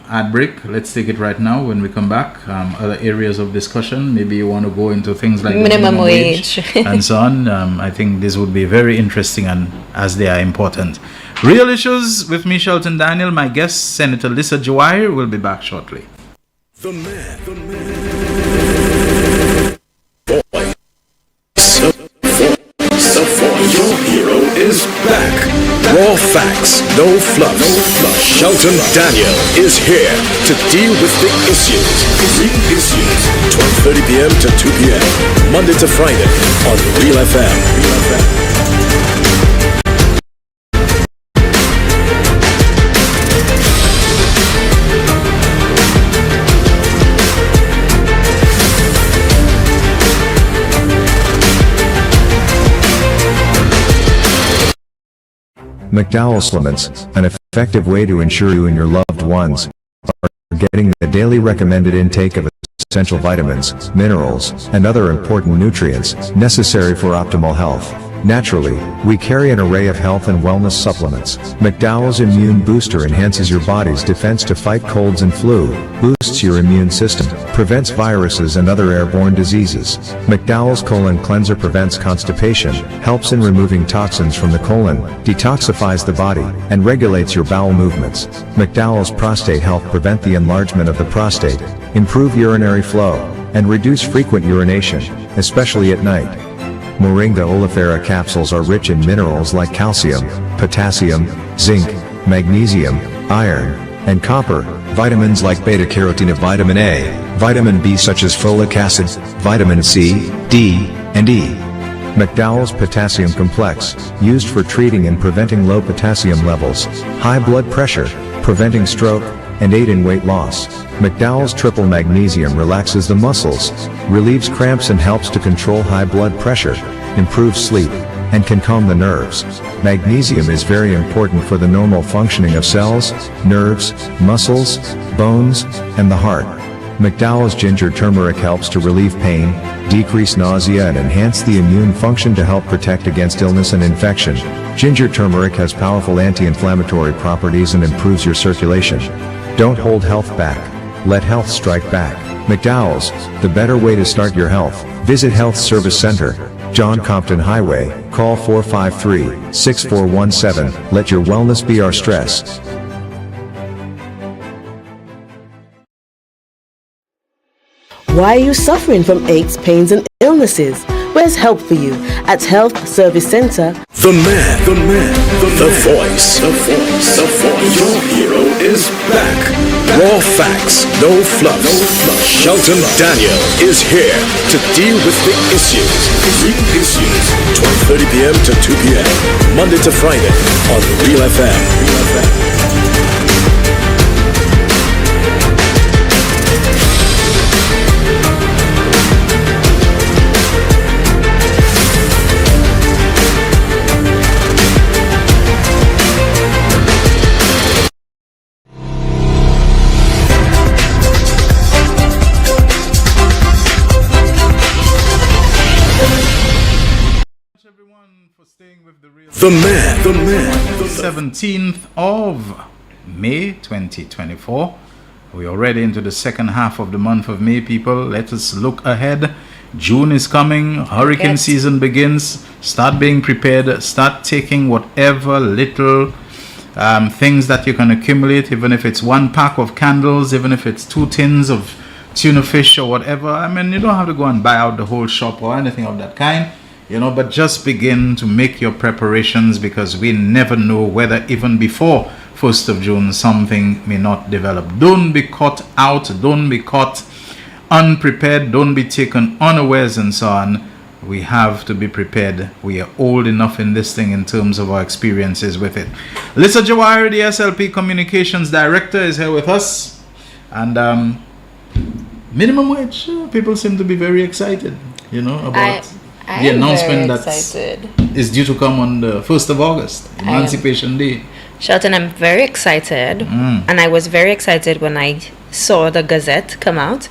Ad break. Let's take it right now. When we come back, other areas of discussion. Maybe you want to go into things like the minimum wage and so on. I think this would be very interesting, and as they are important. Real Issues with me, Shelton Daniel. My guest, Senator Lisa Jawahir, will be back shortly. The man. Your hero is back. Raw facts, no fluff. Shelton Daniel is here to deal with the issues. Real Issues, 12:30 p.m. to 2 p.m. Monday to Friday on Real FM. McDowell supplements, an effective way to ensure you and your loved ones are getting the daily recommended intake of essential vitamins, minerals, and other important nutrients necessary for optimal health. Naturally, we carry an array of health and wellness supplements. McDowell's Immune Booster enhances your body's defense to fight colds and flu, boosts your immune system, prevents viruses and other airborne diseases. McDowell's Colon Cleanser prevents constipation, helps in removing toxins from the colon, detoxifies the body, and regulates your bowel movements. McDowell's Prostate Health prevent the enlargement of the prostate, improve urinary flow, and reduce frequent urination, especially at night. Moringa oleifera capsules are rich in minerals like calcium, potassium, zinc, magnesium, iron, and copper, vitamins like beta-carotene of vitamin A, vitamin B such as folic acid, vitamin C, D, and E. McDowell's Potassium Complex, used for treating and preventing low potassium levels, high blood pressure, preventing stroke, and aid in weight loss. McDowell's Triple Magnesium relaxes the muscles, relieves cramps and helps to control high blood pressure, improves sleep, and can calm the nerves. Magnesium is very important for the normal functioning of cells, nerves, muscles, bones, and the heart. McDowell's Ginger Turmeric helps to relieve pain, decrease nausea and enhance the immune function to help protect against illness and infection. Ginger turmeric has powerful anti-inflammatory properties and improves your circulation. Don't hold health back. Let health strike back. McDowell's, the better way to start your health. Visit Health Service Center, John Compton Highway, call 453-6417. Let your wellness be our stress. Why are you suffering from aches, pains, and illnesses? Where's help for you at Health Service Center? The man, the voice. Your hero is back. Raw facts, no fluff. Shelton Daniel is here to deal with the issues. Real Issues, 12:30 p.m. to 2 p.m. Monday to Friday on Real FM. The man, 17th of May 2024. We're already into the second half of the month of May, people. Let us look ahead. June is coming, hurricane season begins. Start being prepared, start taking whatever little things that you can accumulate, even if it's 1 pack of candles, even if it's 2 tins of tuna fish or whatever. I mean, you don't have to go and buy out the whole shop or anything of that kind. But just begin to make your preparations, because we never know whether even before 1st of June something may not develop. Don't be caught out. Don't be caught unprepared, don't be taken unawares and so on. We have to be prepared. We are old enough in this thing in terms of our experiences with it. Lisa Jawahari, the SLP Communications Director, is here with us. And minimum wage, people seem to be very excited, about the announcement that is due to come on the 1st of August, Emancipation Day. Shelton, I'm very excited. And I was very excited when I saw the Gazette come out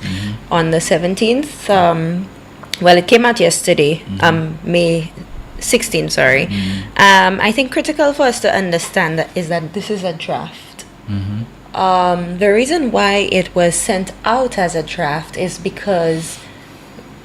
on the 17th. Well, it came out yesterday, May 16th, sorry. I think critical for us to understand is that this is a draft. The reason why it was sent out as a draft is because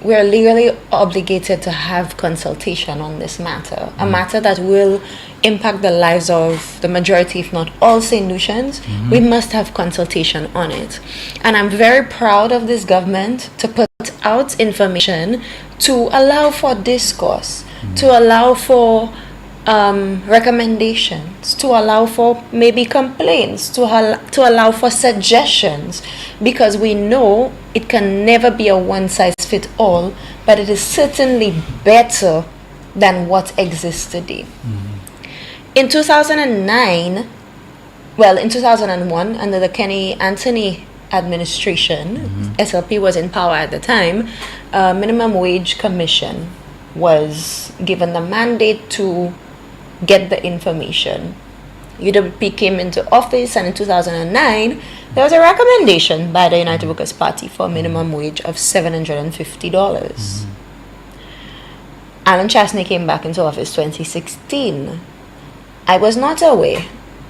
we're legally obligated to have consultation on this matter, a matter that will impact the lives of the majority, if not all, St. Lucians. We must have consultation on it. And I'm very proud of this government to put out information to allow for discourse, to allow for recommendations, to allow for maybe complaints, to allow for suggestions, because we know it can never be a one-size-fits-all, but it is certainly better than what exists today. In 2009, well, in 2001, under the Kenny Anthony administration, SLP was in power at the time, Minimum Wage Commission was given the mandate to get the information. UWP came into office, and in 2009 there was a recommendation by the United Workers' Party for a minimum wage of $750. Alan Chasney came back into office 2016. I was not aware.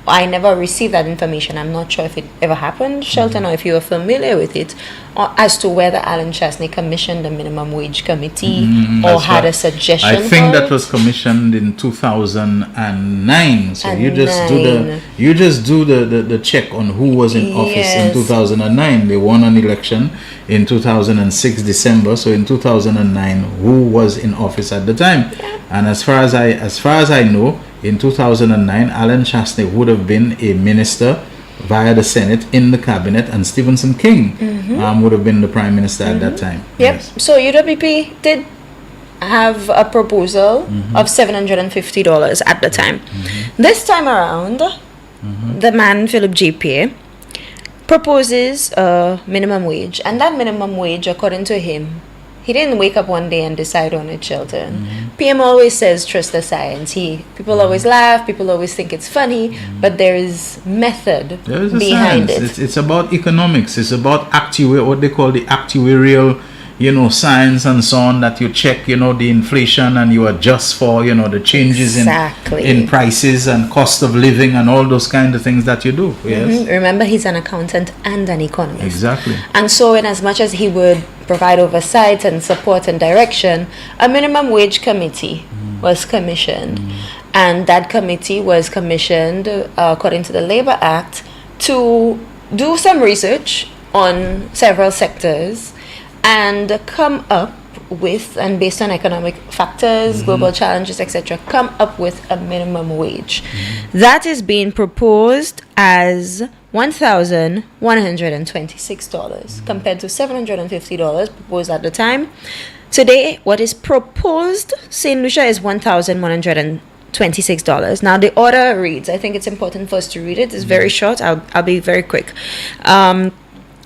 I never received that information. I'm not sure if it ever happened, Shelton, or if you are familiar with it, or as to whether Alan Chasney commissioned the minimum wage committee or had a suggestion. I think that was commissioned in 2009. So you just do the check on who was in office in 2009. They won an election in 2006 December. So in 2009, who was in office at the time? And as far as I know, in 2009, Alan Chasney would have been a minister via the Senate in the cabinet, and Stephenson King would have been the prime minister at that time. Yes. So UWP did have a proposal of $750 at the time. This time around, the man Philip JP proposes a minimum wage, and that minimum wage, according to him, he didn't wake up one day and decide on it, Shelton. PM always says trust the science. People always laugh, people always think it's funny, but there is method behind it. It's about economics. It's about what they call the actuarial, science and so on, that you check, the inflation, and you adjust for, the changes in prices and cost of living and all those kind of things that you do. Yes. Remember, he's an accountant and an economist. Exactly. And so in as much as he would provide oversight and support and direction, a minimum wage committee was commissioned. And that committee was commissioned, according to the Labor Act, to do some research on several sectors and come up with, and based on economic factors, global challenges, etc., come up with a minimum wage. That is being proposed as $1,126 compared to $750 proposed at the time. Today, what is proposed, St. Lucia, is $1,126. Now, the order reads, I think it's important for us to read it. It's very short. I'll be very quick.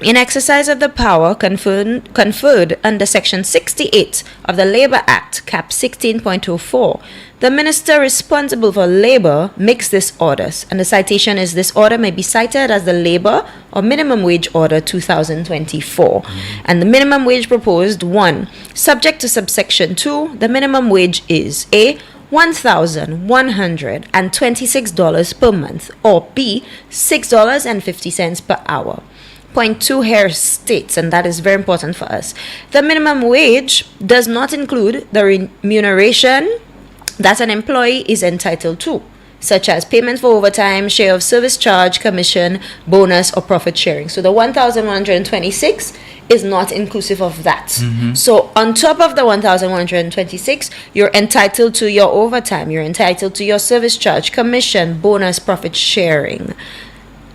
In exercise of the power conferred under Section 68 of the Labor Act, Cap 16.04, the minister responsible for labor makes these orders, and the citation is, this order may be cited as the Labor or Minimum Wage Order 2024. And the minimum wage proposed, 1, subject to subsection 2, the minimum wage is A, $1,126 per month, or B, $6.50 per hour. Point 2 here states, and that is very important for us, the minimum wage does not include the remuneration that an employee is entitled to, such as payment for overtime, share of service charge, commission, bonus, or profit sharing. So the 1,126 is not inclusive of that. So on top of the 1,126, you're entitled to your overtime, you're entitled to your service charge, commission, bonus, profit sharing.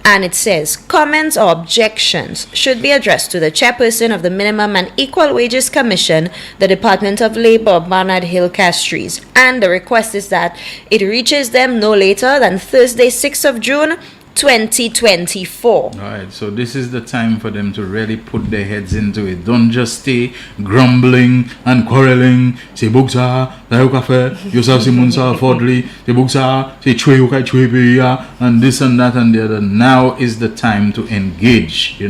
And it says, comments or objections should be addressed to the chairperson of the Minimum and Equal Wages Commission, the Department of Labor, Barnard Hill Castries. And the request is that it reaches them no later than Thursday, 6th of June, 2024. All right, so this is the time for them to really put their heads into it. Don't just stay grumbling and quarreling. Say buksa, tayo kafe, yourself si munsa fordly, say buksa, say chwe ukai chwe piya, and this and that and the other. Now is the time to engage,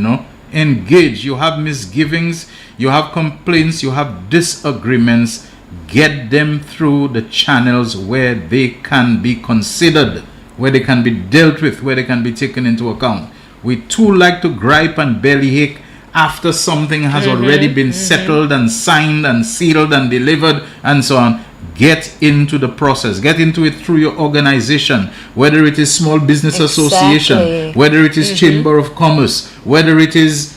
Engage. You have misgivings, you have complaints, you have disagreements. Get them through the channels where they can be considered, where they can be dealt with, where they can be taken into account. We too like to gripe and bellyache after something has already been settled and signed and sealed and delivered and so on. Get into the process. Get into it through your organization, whether it is Small Business Association, whether it is Chamber of Commerce, whether it is,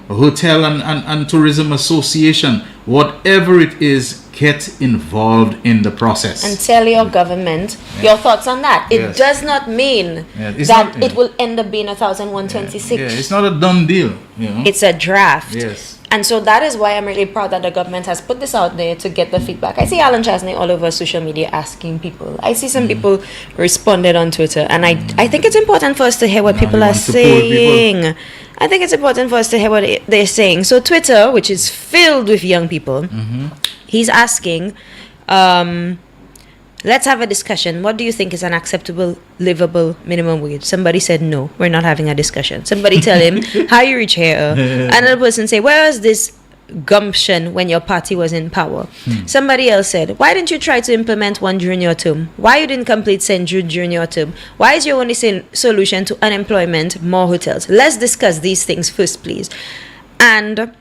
Hotel and Tourism Association, whatever it is. Get involved in the process and tell your government your thoughts on that. It does not mean it will end up being 1,126. It's not a done deal. It's a draft. Yes. And so that is why I'm really proud that the government has put this out there to get the feedback. I see Alan Chasney all over social media asking people. I see some people responded on Twitter, and I think it's important for us to hear what people are saying. I think it's important for us to hear what they're saying. So Twitter, which is filled with young people, he's asking, let's have a discussion. What do you think is an acceptable, livable minimum wage? Somebody said, no, we're not having a discussion. Somebody tell him how you reach here. Another person say, where was this gumption when your party was in power? Somebody else said, why didn't you try to implement one during your term? Why you didn't complete St. Jude during your term? Why is your only solution to unemployment more hotels? Let's discuss these things first, please. And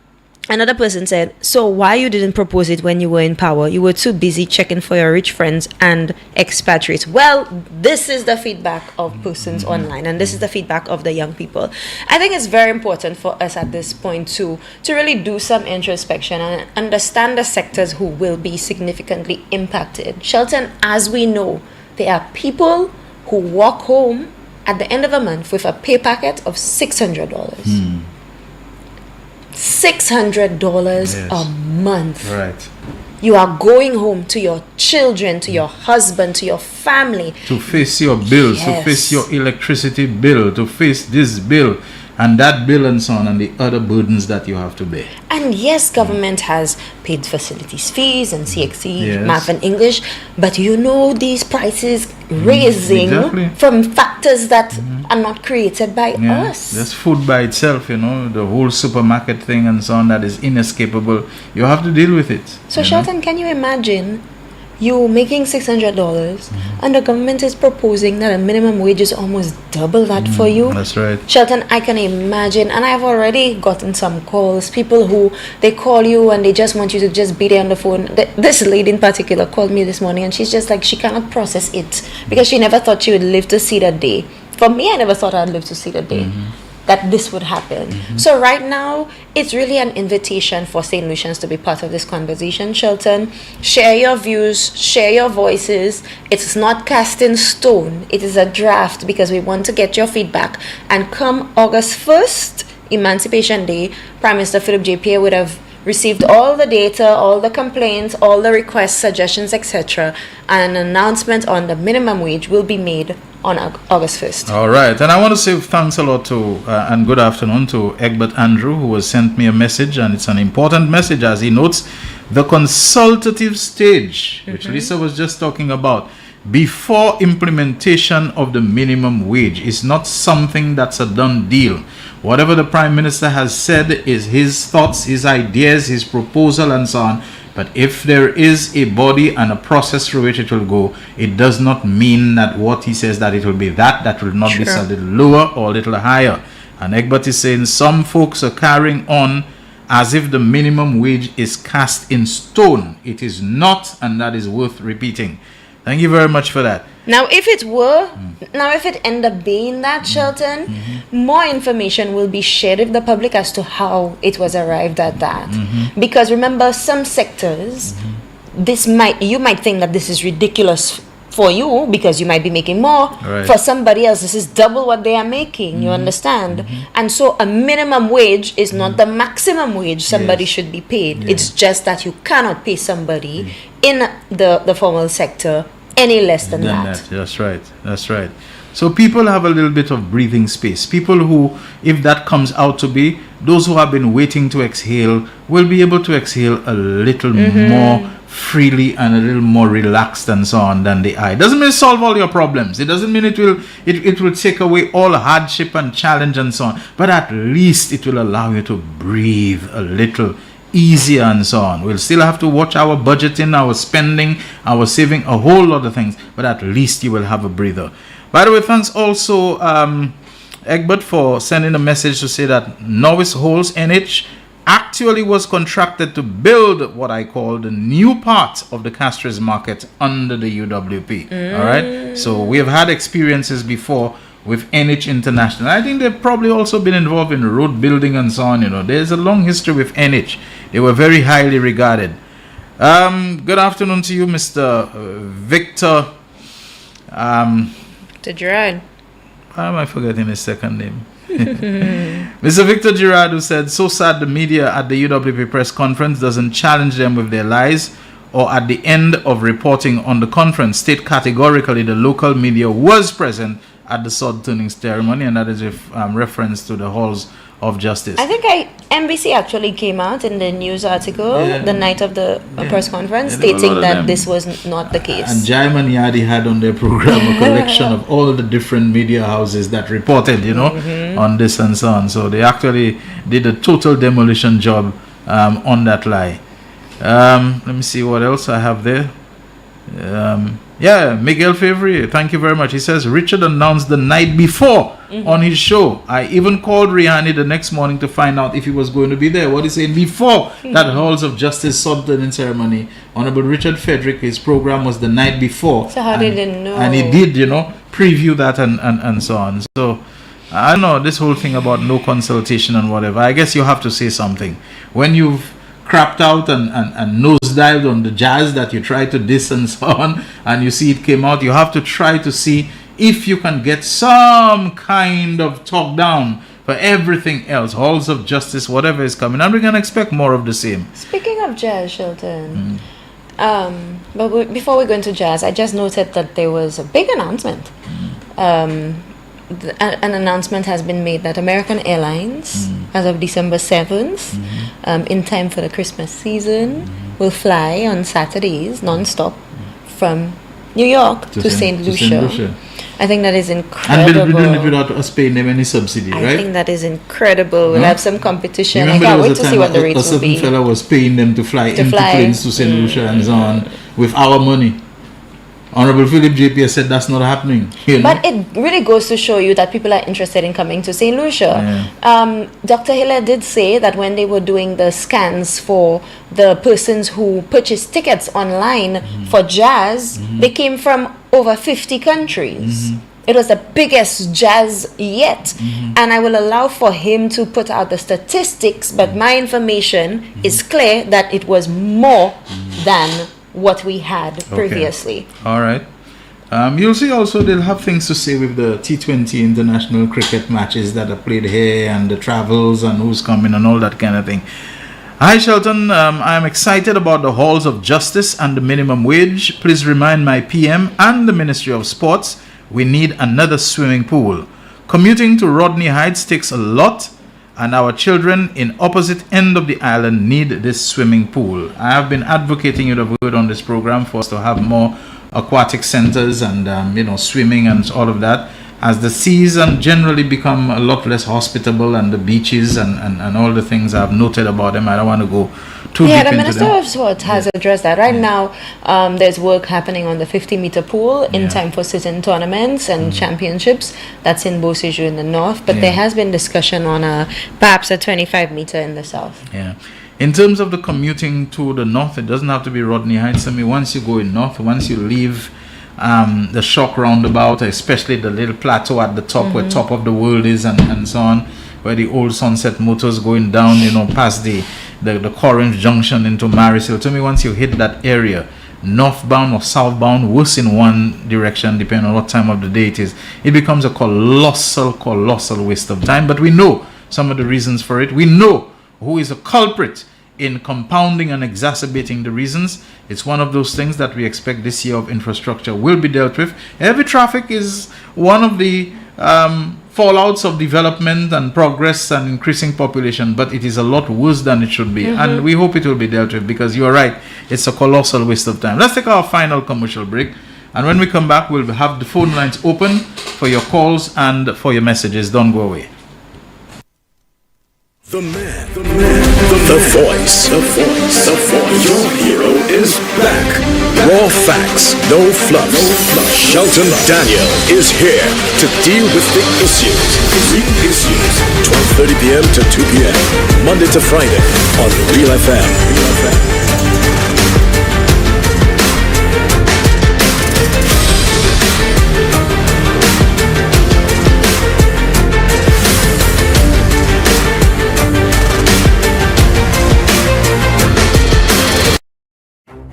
another person said, so why you didn't propose it when you were in power? You were too busy checking for your rich friends and expatriates. Well, this is the feedback of persons online, and this is the feedback of the young people. I think it's very important for us at this point to really do some introspection and understand the sectors who will be significantly impacted. Shelton, as we know, there are people who walk home at the end of a month with a pay packet of $600. $600 a month. Right. You are going home to your children, to your husband, to your family. To face your bills, to face your electricity bill, to face this bill and that bill and so on, and the other burdens that you have to bear. And yes, government has paid facilities fees and CXC, math and English, but these prices raising from factors that are not created by us. That's food by itself, the whole supermarket thing and so on that is inescapable. You have to deal with it. So Shelton, can you imagine you making $600 and the government is proposing that a minimum wage is almost double that for you? That's right. Shelton, I can imagine, and I've already gotten some calls, people who they call you and they just want you to just be there on the phone. This lady in particular called me this morning and she's just like, she cannot process it because she never thought she would live to see that day. For me, I never thought I'd live to see the day that this would happen. So right now, it's really an invitation for St. Lucians to be part of this conversation. Shelton, share your views, share your voices. It's not cast in stone. It is a draft because we want to get your feedback. And come August 1st, Emancipation Day, Prime Minister Philip J. Pierre would have received all the data, all the complaints, all the requests, suggestions, etc. And an announcement on the minimum wage will be made on August 1st. All right. And I want to say thanks a lot to and good afternoon to Egbert Andrew, who has sent me a message, and it's an important message as he notes the consultative stage, which Lisa was just talking about, before implementation of the minimum wage is not something that's a done deal. Whatever the Prime Minister has said is his thoughts, his ideas, his proposal and so on. But if there is a body and a process through which it will go, it does not mean that what he says that it will be that will not be a little lower or a little higher. And Egbert is saying some folks are carrying on as if the minimum wage is cast in stone. It is not, and that is worth repeating. Thank you very much for that. Now, if it were, if it end up being that, Shelton, more information will be shared with the public as to how it was arrived at that. Because remember, some sectors, you might think that this is ridiculous for you because you might be making more. Right. For somebody else, this is double what they are making. You understand? And so a minimum wage is not the maximum wage somebody Yes. should be paid. Yes. It's just that you cannot pay somebody in the formal sector any less than that. That's right. That's right. So people have a little bit of breathing space. People who, if that comes out to be, those who have been waiting to exhale will be able to exhale a little more freely and a little more relaxed and so on than the eye. Doesn't mean solve all your problems. It doesn't mean it will take away all hardship and challenge and so on. But at least it will allow you to breathe a little easier and so on. We'll still have to watch our budgeting, our spending, our saving, a whole lot of things. But at least you will have a breather. By the way, thanks also Egbert for sending a message to say that Norwis Holes NH actually was contracted to build what I call the new part of the Castries market under the UWP. All right. So we have had experiences before with NH International. I think they've probably also been involved in road building and so on. You know, there's a long history with NH. They were very highly regarded. Good afternoon to you, Mr. Victor. To Gerard. Why am I forgetting his second name? Mr. Victor Girard, who said, so sad the media at the UWP press conference doesn't challenge them with their lies, or at the end of reporting on the conference state categorically the local media was present at the sword turning ceremony, and that is with reference to the halls of justice. I think NBC actually came out in the news article the night of the press conference stating that this was not the case. And Jaiman Yadi had on their program a collection of all the different media houses that reported, you know, on this and so on. So they actually did a total demolition job on that lie. Let me see what else I have there. Miguel Favre, thank you very much. He says Richard announced the night before on his show. I even called Rihanna the next morning to find out if he was going to be there. What he's saying, before that Halls of Justice sword turning ceremony, Honorable Richard Frederick, his program was the night before. So how did they know? And he did, you know, preview that and so on. So I don't know, this whole thing about no consultation and whatever. I guess you have to say something. When you've crapped out and nosedived on the jazz that you tried to diss and so on, and you see it came out, you have to try to see if you can get some kind of talk down for everything else, halls of justice, whatever is coming, and we can expect more of the same. Speaking of jazz, Shelton, before we go into jazz, I just noted that there was a big announcement. An announcement has been made that American Airlines, as of December 7th, in time for the Christmas season, will fly on Saturdays non-stop from New York to St. Lucia. I think that is incredible. And we're doing it without us paying them any subsidy, right? I think that is incredible. We'll have some competition. I Remember can't there wait was to a see time what the rates a will be. certain fella was paying them to fly empty planes to St. Lucia and so on with our money. Honorable Philip JP said that's not happening. You know? But it really goes to show you that people are interested in coming to St. Lucia. Dr. Hiller did say that when they were doing the scans for the persons who purchased tickets online for jazz, they came from over 50 countries. It was the biggest jazz yet. And I will allow for him to put out the statistics, but my information is clear that it was more than what we had previously. All right. You'll see also they'll have things to say with the T20 international cricket matches that are played here and the travels and who's coming and all that kind of thing. Hi Shelton, I'm excited about the halls of justice and the minimum wage. Please remind my PM and the Ministry of Sports we need another swimming pool. Commuting to Rodney Heights takes a lot, and our children in opposite end of the island need this swimming pool. I have been advocating, you have heard on this program, for us to have more aquatic centers and swimming and all of that, as the seas generally become a lot less hospitable, and the beaches and all the things I've noted about them. I don't want to go too deep into them. The Minister of Sports has addressed that. Right now, there's work happening on the 50-meter pool in time for certain tournaments and championships. That's in Beausejour in the north, but there has been discussion on perhaps a 25-meter in the south. Yeah. In terms of the commuting to the north, it doesn't have to be Rodney Heights. I mean, once you go in north, once you leave the Shock roundabout, especially the little plateau at the top where Top of the World is and so on, where the old Sunset Motors going down, past the Corinth Junction into Maris Hill. To me, once you hit that area, northbound or southbound, worse in one direction, depending on what time of the day it is, it becomes a colossal waste of time. But we know some of the reasons for it. We know who is a culprit in compounding and exacerbating the reasons. It's one of those things that we expect this year of infrastructure will be dealt with. Heavy traffic is one of the fallouts of development and progress and increasing population, but it is a lot worse than it should be. And we hope it will be dealt with, because you are right, it's a colossal waste of time. Let's take our final commercial break, and when we come back, we'll have the phone lines open for your calls and for your messages. Don't go away. The voice. Your hero is back. Raw facts, no fluff. Shelton Daniel is here to deal with the issues. Real issues. 12:30 p.m. to 2 p.m. Monday to Friday on Real FM.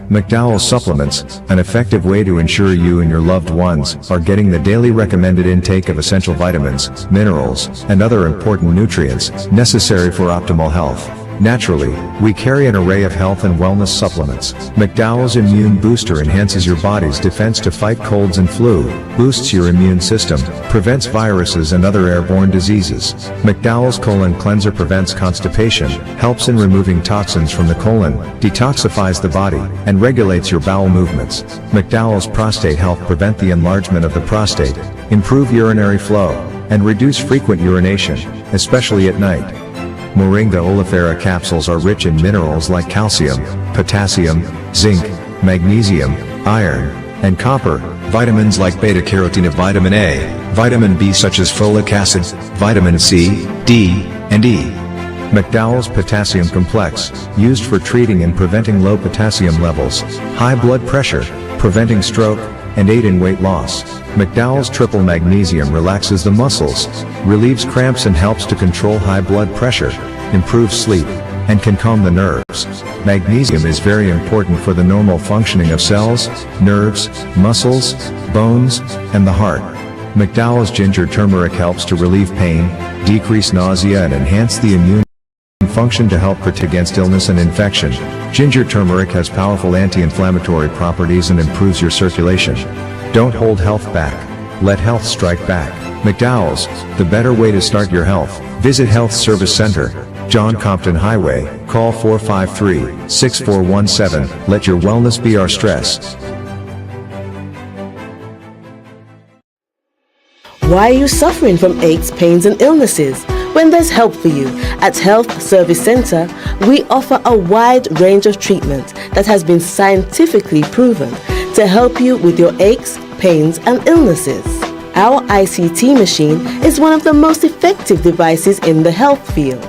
McDowell's Supplements, an effective way to ensure you and your loved ones are getting the daily recommended intake of essential vitamins, minerals, and other important nutrients necessary for optimal health. Naturally, we carry an array of health and wellness supplements. McDowell's Immune Booster enhances your body's defense to fight colds and flu, boosts your immune system, prevents viruses and other airborne diseases. McDowell's Colon Cleanser prevents constipation, helps in removing toxins from the colon, detoxifies the body, and regulates your bowel movements. McDowell's Prostate Health prevent the enlargement of the prostate, improve urinary flow, and reduce frequent urination, especially at night. Moringa oleifera capsules are rich in minerals like calcium, potassium, zinc, magnesium, iron, and copper, vitamins like beta-carotene, vitamin A, vitamin B such as folic acid, vitamin C, D, and E. McDowell's Potassium Complex, used for treating and preventing low potassium levels, high blood pressure, preventing stroke, and aid in weight loss. McDowell's Triple Magnesium relaxes the muscles, relieves cramps and helps to control high blood pressure, improves sleep, and can calm the nerves. Magnesium is very important for the normal functioning of cells, nerves, muscles, bones, and the heart. McDowell's Ginger Turmeric helps to relieve pain, decrease nausea and enhance the immune function to help protect against illness and infection. Ginger turmeric has powerful anti-inflammatory properties and improves your circulation. Don't hold health back. Let health strike back. McDowell's, the better way to start your health. Visit Health Service Center, John Compton Highway. Call 453-6417. Let your wellness be our stress. Why are you suffering from aches, pains, and illnesses? When there's help for you. At Health Service Center, we offer a wide range of treatment that has been scientifically proven to help you with your aches, pains, and illnesses. Our ICT machine is one of the most effective devices in the health field.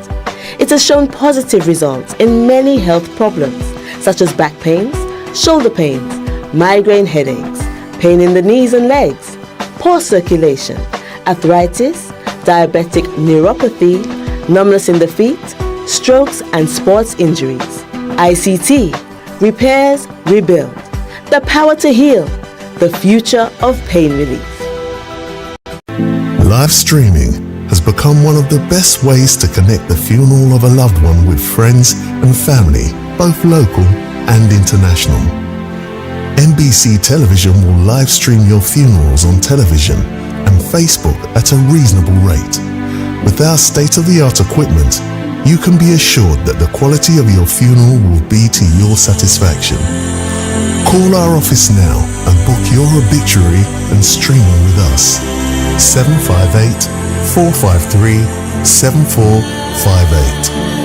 It has shown positive results in many health problems, such as back pains, shoulder pains, migraine headaches, pain in the knees and legs, poor circulation, arthritis, diabetic neuropathy, numbness in the feet, strokes and sports injuries. ICT, repairs, rebuild. The power to heal, the future of pain relief. Live streaming has become one of the best ways to connect the funeral of a loved one with friends and family, both local and international. NBC Television will live stream your funerals on television and Facebook at a reasonable rate. With our state-of-the-art equipment, you can be assured that the quality of your funeral will be to your satisfaction. Call our office now and book your obituary and streaming with us. 758-453-7458.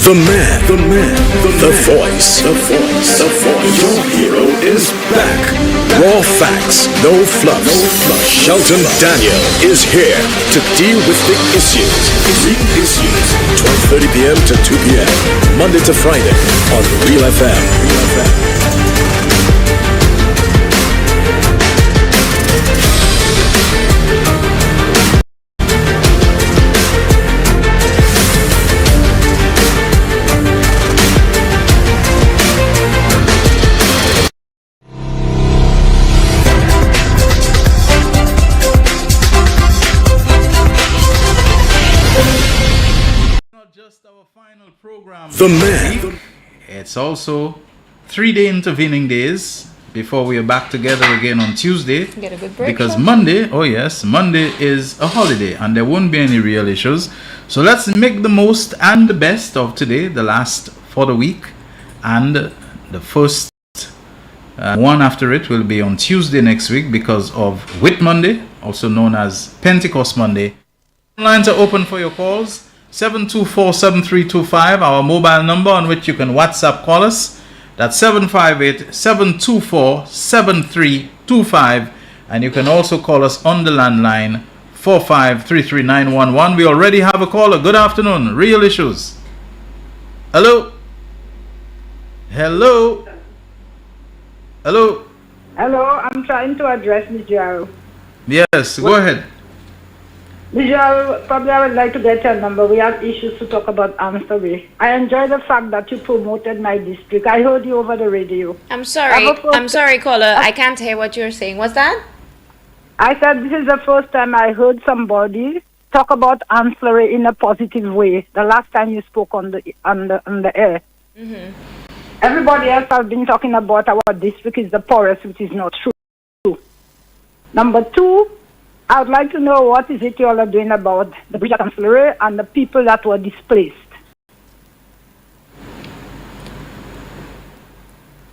The man, the voice. Your hero is back. Raw facts, no fluff. Shelton Daniel is here to deal with the issues. Real issues. 12:30 p.m. to 2 p.m. Monday to Friday on Real FM. Just our final program. The man. It's also 3-day intervening days before we are back together again on Tuesday. Get a good break. Because Monday, oh yes, Monday is a holiday and there won't be any real issues. So let's make the most and the best of today, the last for the week. And the first one after it will be on Tuesday next week because of Whit Monday, also known as Pentecost Monday. Lines are open for your calls. 724-7325, our mobile number on which you can WhatsApp call us. That's 758-724-7325. And you can also call us on the landline 4533-911. We already have a caller. Good afternoon. Real issues. Hello? Hello? Hello? Hello, I'm trying to address Ms. Jaro. Yes, go ahead. Ms. Jaro, probably I would like to get your number. We have issues to talk about Amsterdam. I enjoy the fact that you promoted my district. I heard you over the radio. I'm sorry, caller. I can't hear what you're saying. What's that? I said this is the first time I heard somebody talk about Amsterdam in a positive way. The last time you spoke on the air. Mm-hmm. Everybody else has been talking about our district is the poorest, which is not true. Number two, I would like to know what is it you all are doing about the bridge at Amsterdam and the people that were displaced.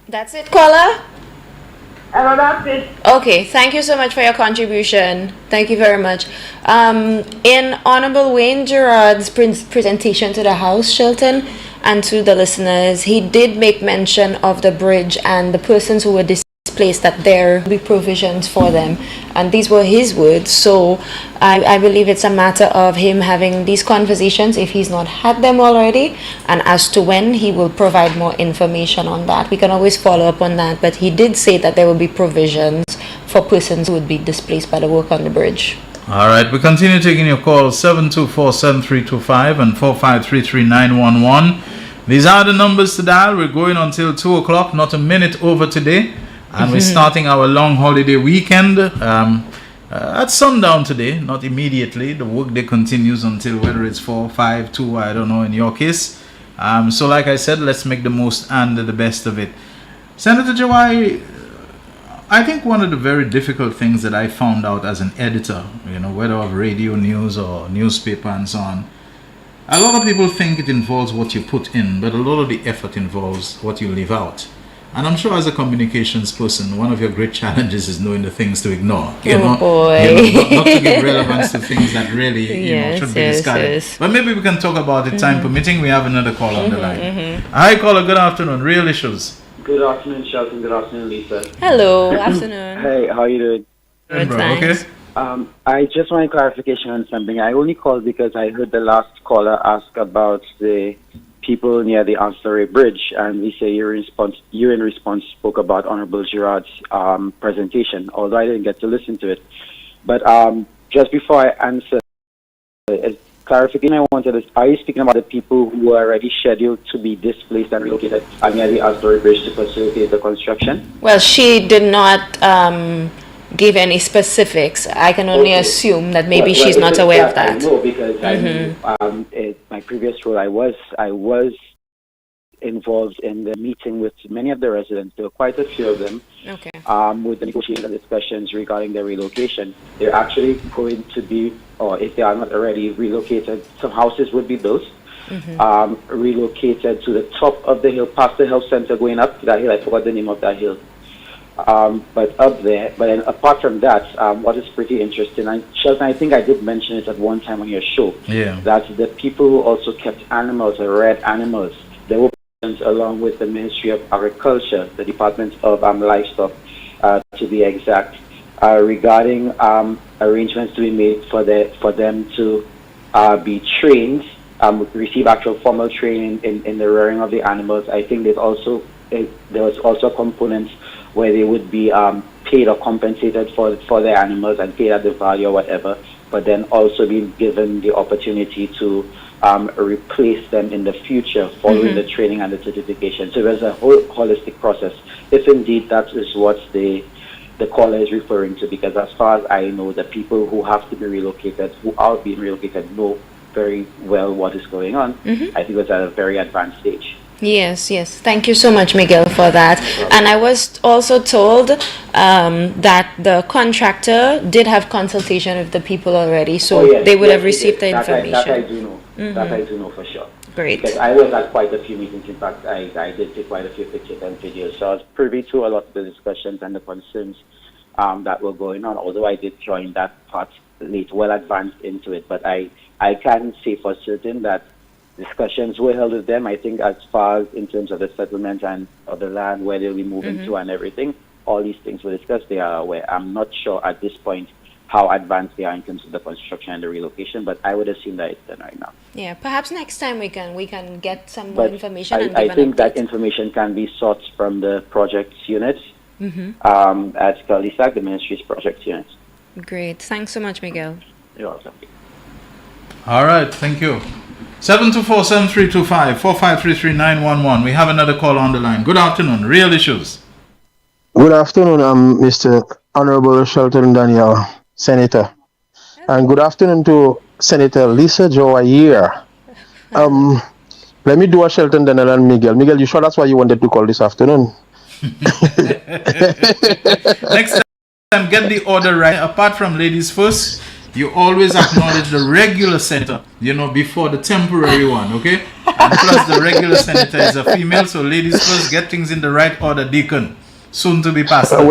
That's it, caller? Hello, that's it. Okay, thank you so much for your contribution. Thank you very much. In Honorable Wayne Gerard's presentation to the House, Shelton, and to the listeners, he did make mention of the bridge and the persons who were displaced, that there will be provisions for them. And these were his words. So I believe it's a matter of him having these conversations if he's not had them already. And as to when, he will provide more information on that. We can always follow up on that. But he did say that there will be provisions for persons who would be displaced by the work on the bridge. All right, we continue taking your calls 724-7325 and 4533-911. These are the numbers to dial. We're going until 2 o'clock, not a minute over today. And we're starting our long holiday weekend at sundown today, not immediately. The workday continues until whether it's 4, 5, 2, I don't know in your case. So like I said, let's make the most and the best of it. Senator Jawai, I think one of the very difficult things that I found out as an editor, whether of radio news or newspaper and so on, a lot of people think it involves what you put in, but a lot of the effort involves what you leave out. And I'm sure as a communications person, one of your great challenges is knowing the things to ignore. Boy. Not to give relevance to things that really should be discarded. Yes. But maybe we can talk about it, time permitting. We have another call on the line. Hi, caller. Good afternoon. Real issues. Good afternoon, Shelton. Good afternoon, Lisa. Hello. Afternoon. Hey, how are you doing? Good, bro. thanks. Okay. I just wanted clarification on something. I only called because I heard the last caller ask about the people near the Amsterdam Bridge, and we say you in response spoke about Honorable Gerard's presentation, although I didn't get to listen to it. But just before I answer, clarification I wanted is, are you speaking about the people who are already scheduled to be displaced and relocated near the Amsterdam Bridge to facilitate the construction? Well, she did not give any specifics. I can only assume that maybe she's not aware of that. I know because I knew, my previous role, I was involved in the meeting with many of the residents. There were quite a few of them. Okay. With the negotiations and discussions regarding their relocation. They're actually going to be, or if they are not already relocated, some houses would be built. Relocated to the top of the hill, past the health center, going up to that hill. I forgot the name of that hill. But up there, but then apart from that, what is pretty interesting, and Shelton, I think I did mention it at one time on your show, that the people who also kept animals, or red animals, they were along with the Ministry of Agriculture, the Department of Livestock, to be exact, regarding arrangements to be made for them to be trained, receive actual formal training in the rearing of the animals. I think there was also a component where they would be paid or compensated for their animals and paid at the value or whatever, but then also being given the opportunity to replace them in the future following the training and the certification. So there's a whole holistic process, if indeed that is what the caller is referring to, because as far as I know, the people who have to be relocated, who are being relocated, know very well what is going on. I think it's at a very advanced stage. Yes. Thank you so much, Miguel, for that. And I was also told that the contractor did have consultation with the people already, so they would have received the information. That I do know. That I do know for sure. Great. Because I was at quite a few meetings. In fact, I did take quite a few pictures and videos, so I was privy to a lot of the discussions and the concerns that were going on, although I did join that part late, well advanced into it. But I can say for certain that discussions were held with them. I think as far as in terms of the settlement and of the land, where they'll be moving to and everything, all these things were discussed. They are aware. I'm not sure at this point how advanced they are in terms of the construction and the relocation, but I would assume that it's done right now. Yeah, perhaps next time we can get some more information. I think that information can be sought from the project unit at Kalisak, the ministry's project unit. Great. Thanks so much, Miguel. You're welcome. All right, thank you. 724-7325 4533-911. We have another call on the line. Good afternoon. Real Issues. Good afternoon, Mr. Honorable Shelton Daniel, Senator. And good afternoon to Senator Lisa Jo Ayer. Let me do a Shelton Daniel and Miguel. Miguel, you sure that's why you wanted to call this afternoon? Next time, get the order right. Apart from ladies first, you always acknowledge the regular senator, before the temporary one, okay? And plus the regular senator is a female, so ladies first, get things in the right order, Deacon. Soon to be pastor.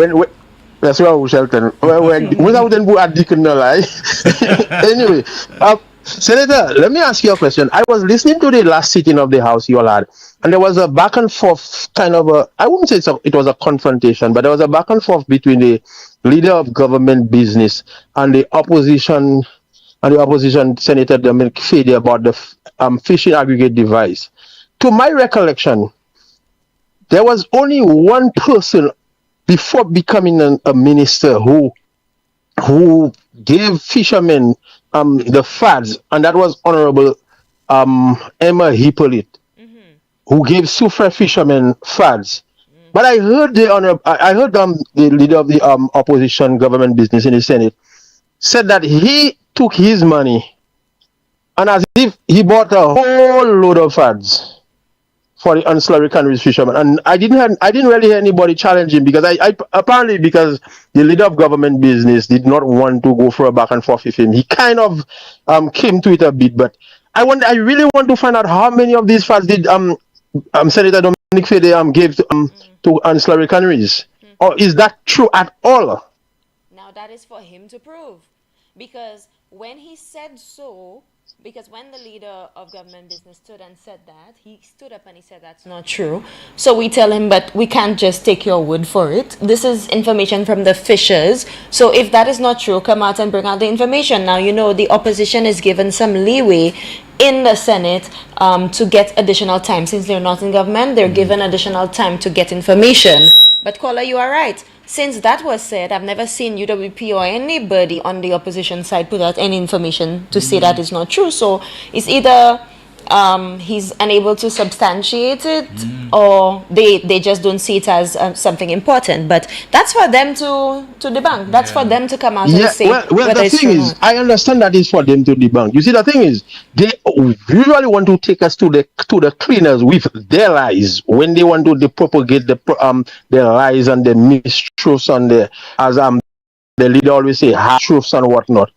That's why Shelton. Without them at Deacon, no lie. Anyway, Senator, let me ask you a question. I was listening to the last sitting of the House you all had, and there was a back and forth kind of I wouldn't say it was a confrontation, but there was a back and forth between the leader of government business and the opposition Senator Dominic Fede about the fishing aggregate device. To my recollection, there was only one person before becoming a minister who gave fishermen the fads, and that was Honorable Emma Hippolyte, who gave Soufre fishermen fads. But I heard the leader of the opposition government business in the Senate said that he took his money and as if he bought a whole load of fads for the ancillary canneries fishermen. And I didn't really hear anybody challenge him because apparently because the leader of government business did not want to go for a back and forth with him. He kind of came to it a bit, but I really want to find out how many of these fads did Senator Dominic Fede gave to ancillary canneries, or is that true at all? Now that is for him to prove, because when he said so, because when the leader of government business stood and said that, he stood up and he said that's not true. So we tell him, but we can't just take your word for it. This is information from the fishers. So if that is not true, come out and bring out the information. Now, the opposition is given some leeway in the Senate to get additional time. Since they're not in government, they're given additional time to get information. But caller, you are right. Since that was said, I've never seen UWP or anybody on the opposition side put out any information to say that is not true. So it's either he's unable to substantiate it or they just don't see it as something important. But that's for them to debunk. That's for them to come out and say well, whether the it's thing true is, I understand that is for them to debunk. You see, the thing is, they usually want to take us to the cleaners with their lies when they want to propagate their lies and the mistruths and as the leader always say, half truths and whatnot.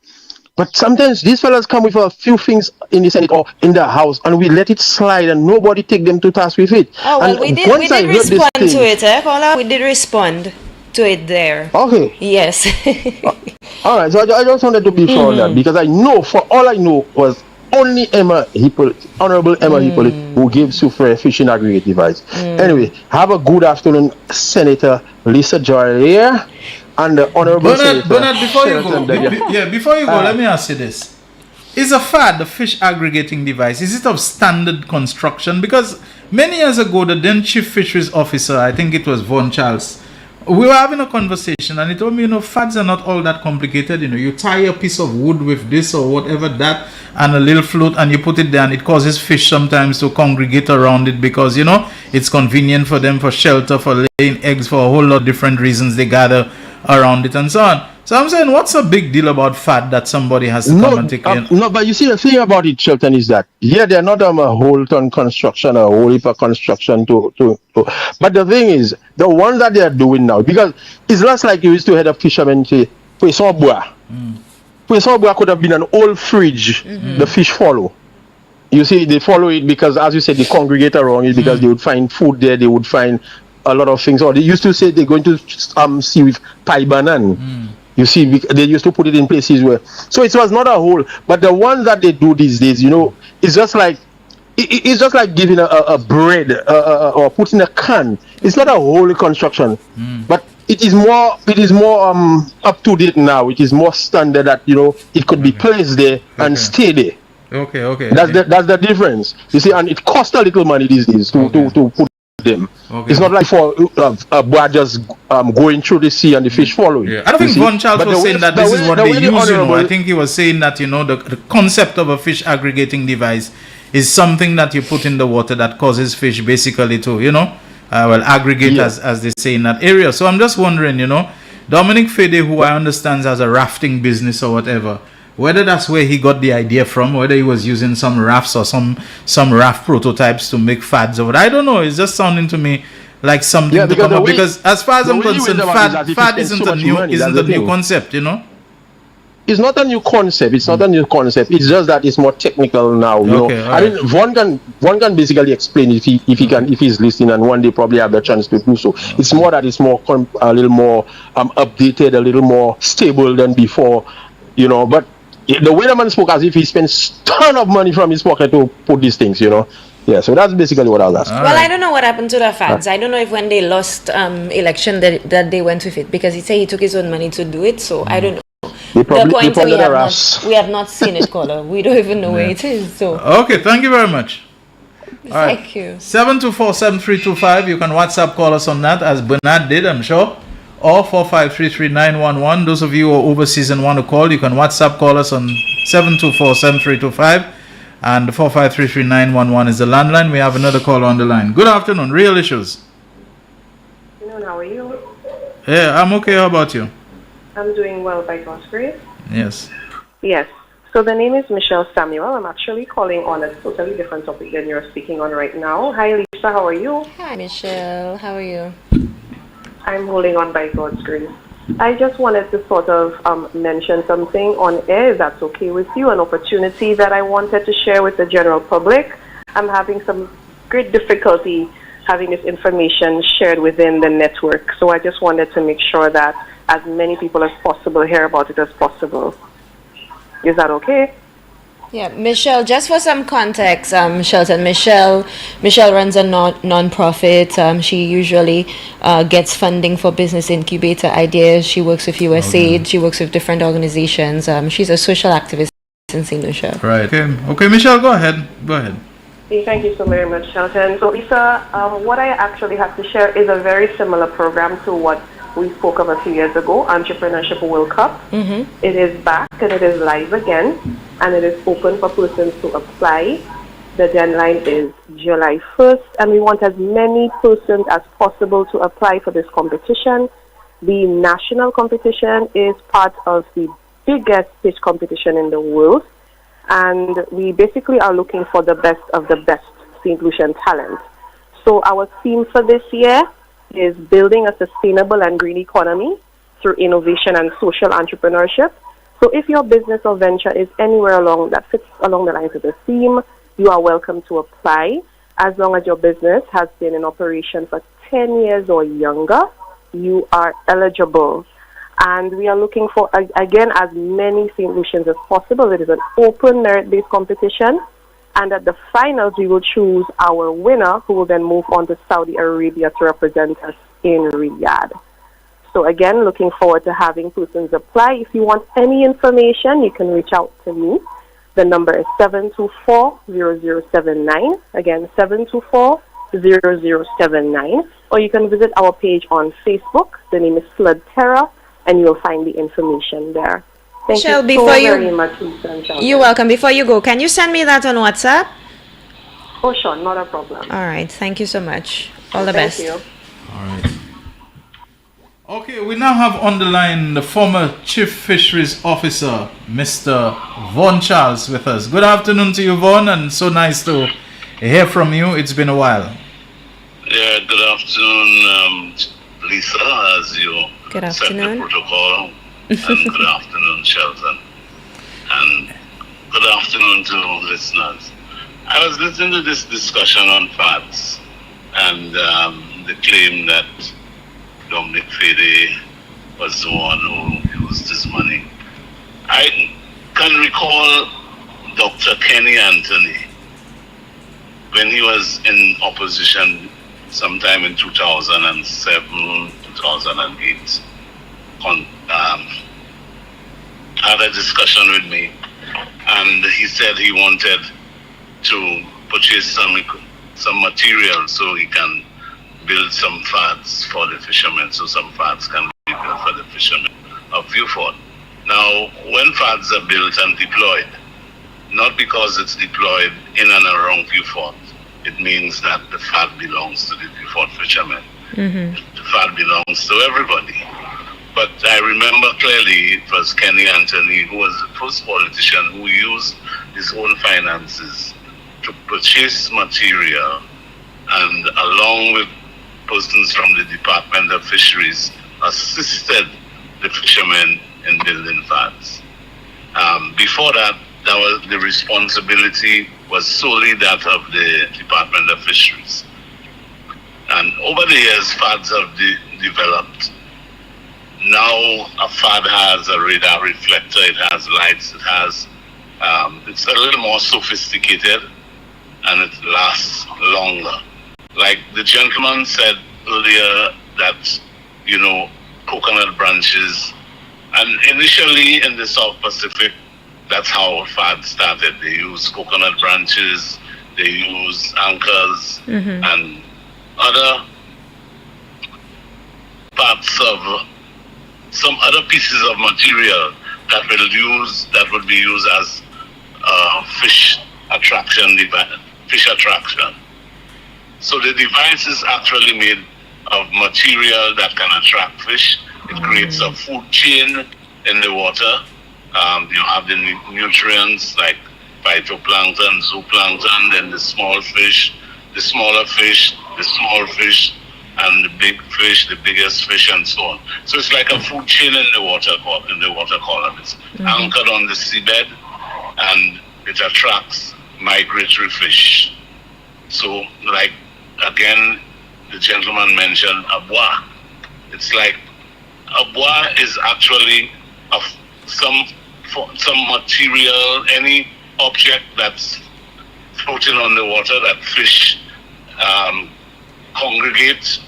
But sometimes these fellas come with a few things in the Senate or in the House, and we let it slide, and nobody take them to task with it. Oh well, and we did respond to it, Paula. We did respond to it there. Okay. Yes. All right. So I just wanted to be sure of that, because I know, for all I know, was only Honorable Emma Hippolyte, who gave Soufriere fishing aggregate device. Anyway, have a good afternoon, Senator Lisa Joy here, and the Honorable Senator Bernard, before you Shelton go, Daniel. before you go, let me ask you this. Is a FAD, the fish aggregating device, is it of standard construction? Because many years ago, the then Chief Fisheries Officer, I think it was Von Charles, we were having a conversation and he told me, FADs are not all that complicated. You tie a piece of wood with this or whatever that and a little float and you put it there and it causes fish sometimes to congregate around it because, it's convenient for them for shelter, for laying eggs, for a whole lot of different reasons they gather around it and so on. So I'm saying, what's a big deal about FAD that somebody has to come and take in? No, but you see, the thing about it, Shelton, is that, they're not a whole ton construction or a whole heap of construction but the thing is, the ones that they're doing now, because it's less like you used to head a fisherman say, Poisson-Bois. Poisson-Bois could have been an old fridge, the fish follow. You see, they follow it because, as you said, they congregate around it because they would find food there, they would find a lot of things. Or they used to say they're going to see with pie banan. You see, they used to put it in places where, so it was not a whole, but the ones that they do these days, it's just like giving a bread or putting a can. It's not a whole construction, but it is more up to date now. It is more standard that it could be placed there and stay there. Okay. That's the difference. You see, and it costs a little money these days to put them. It's not like for a boy just going through the sea and the fish following. I don't think Von Charles was saying that this is what they use. I think he was saying that the concept of a fish aggregating device is something that you put in the water that causes fish basically to aggregate as they say in that area. So I'm just wondering, Dominic Fede, who I understand has a rafting business or whatever, whether that's where he got the idea from, whether he was using some rafts or some raft prototypes to make FADs or what. I don't know. It's just sounding to me like something to come up. Because as far as I'm concerned, FAD isn't a new concept, It's not a new concept. It's just that it's more technical now. I mean, one can basically explain if he's listening, and one day probably have the chance to do so. It's more that it's a little more updated, a little more stable than before. But the way the man spoke as if he spends ton of money from his pocket to put these things, Yeah, so that's basically what I was asking. Well, I don't know what happened to the FADs. I don't know if when they lost election that they went with it, because he said he took his own money to do it, so I don't know. We have not seen it, caller. We don't even know where it is. So okay, thank you very much. Thank you. 724-7325. You can WhatsApp call us on that, as Bernard did, I'm sure. Or 4533-911. Those of you who are overseas and want to call, you can WhatsApp call us on 724-7325. And 4533-911 is the landline. We have another caller on the line. Good afternoon. Real Issues. Good afternoon. How are you? Yeah, I'm okay. How about you? I'm doing well, by God's grace. Yes. Yes. So the name is Michelle Samuel. I'm actually calling on a totally different topic than you're speaking on right now. Hi, Lisa. How are you? Hi, Michelle. How are you? I'm holding on by God's grace. I just wanted to sort of mention something on air, if that's okay with you, an opportunity that I wanted to share with the general public. I'm having some great difficulty having this information shared within the network, so I just wanted to make sure that as many people as possible hear about it as possible. Is that okay? Yeah, Michelle, just for some context, Shelton, Michelle runs a non-profit. She usually gets funding for business incubator ideas. She works with USAID. She works with different organizations. She's a social activist in St. Lucia. Right. Okay, Michelle, go ahead. Thank you so very much, Shelton. So, Lisa, what I actually have to share is a very similar program to what we spoke of a few years ago, Entrepreneurship World Cup. It is back and it is live again, and it is open for persons to apply. The deadline is July 1st, and we want as many persons as possible to apply for this competition. The national competition is part of the biggest pitch competition in the world, and we basically are looking for the best of the best St. Lucian talent. So our theme for this year is building a sustainable and green economy through innovation and social entrepreneurship. So if your business or venture is anywhere along that fits along the lines of the theme, you are welcome to apply. As long as your business has been in operation for 10 years or younger, you are eligible. And we are looking for, again, as many St. Lucians as possible. It is an open merit-based competition. And at the finals, we will choose our winner, who will then move on to Saudi Arabia to represent us in Riyadh. So again, looking forward to having persons apply. If you want any information, you can reach out to me. The number is 724-0079. Again, 724-0079. Or you can visit our page on Facebook. The name is Flood Terror, and you'll find the information there. Thank Michelle, you so very much, Lisa and Shelton. You're welcome. Before you go, can you send me that on WhatsApp? Oh, sure. Not a problem. All right. Thank you so much. All the Thank best. you. All right. Okay, we now have on the line the former Chief Fisheries Officer, Mr. Vaughan Charles, with us. Good afternoon to you, Vaughan, and so nice to hear from you. It's been a while. Yeah, good afternoon, Lisa, as you Good set the afternoon. protocol. And good afternoon, Shelton. And good afternoon to listeners. I was listening to this discussion on fats and the claim that Dominic Fede was the one who used his money. I can recall Dr. Kenny Anthony when he was in opposition sometime in 2007, 2008. Had a discussion with me, and he said he wanted to purchase some material so he can build some flats for the fishermen, so some flats can be built for the fishermen of Viewfort. Now, when flats are built and deployed, not because it's deployed in and around Viewfort, it means that the fat belongs to the Viewfort fishermen. The fat belongs to everybody. But I remember clearly it was Kenny Anthony who was the first politician who used his own finances to purchase material, and along with persons from the Department of Fisheries, assisted the fishermen in building flats. Before that, the responsibility was solely that of the Department of Fisheries. And over the years, flats have developed. Now a FAD has a radar reflector, it has lights, it has, it's a little more sophisticated and it lasts longer. Like the gentleman said earlier that, coconut branches, and initially in the South Pacific, that's how FAD started. They used coconut branches, they used anchors, and other parts of some other pieces of material that would be used as fish attraction. So the device is actually made of material that can attract fish. It creates a food chain in the water. You have the nutrients like phytoplankton, zooplankton, then the small fish, the smaller fish, the small fish, and the big fish, the biggest fish, and so on. So it's like a food chain in the water column. It's anchored on the seabed, and it attracts migratory fish. So, like again, the gentleman mentioned abwa. It's like abwa is actually some material, any object that's floating on the water that fish congregate,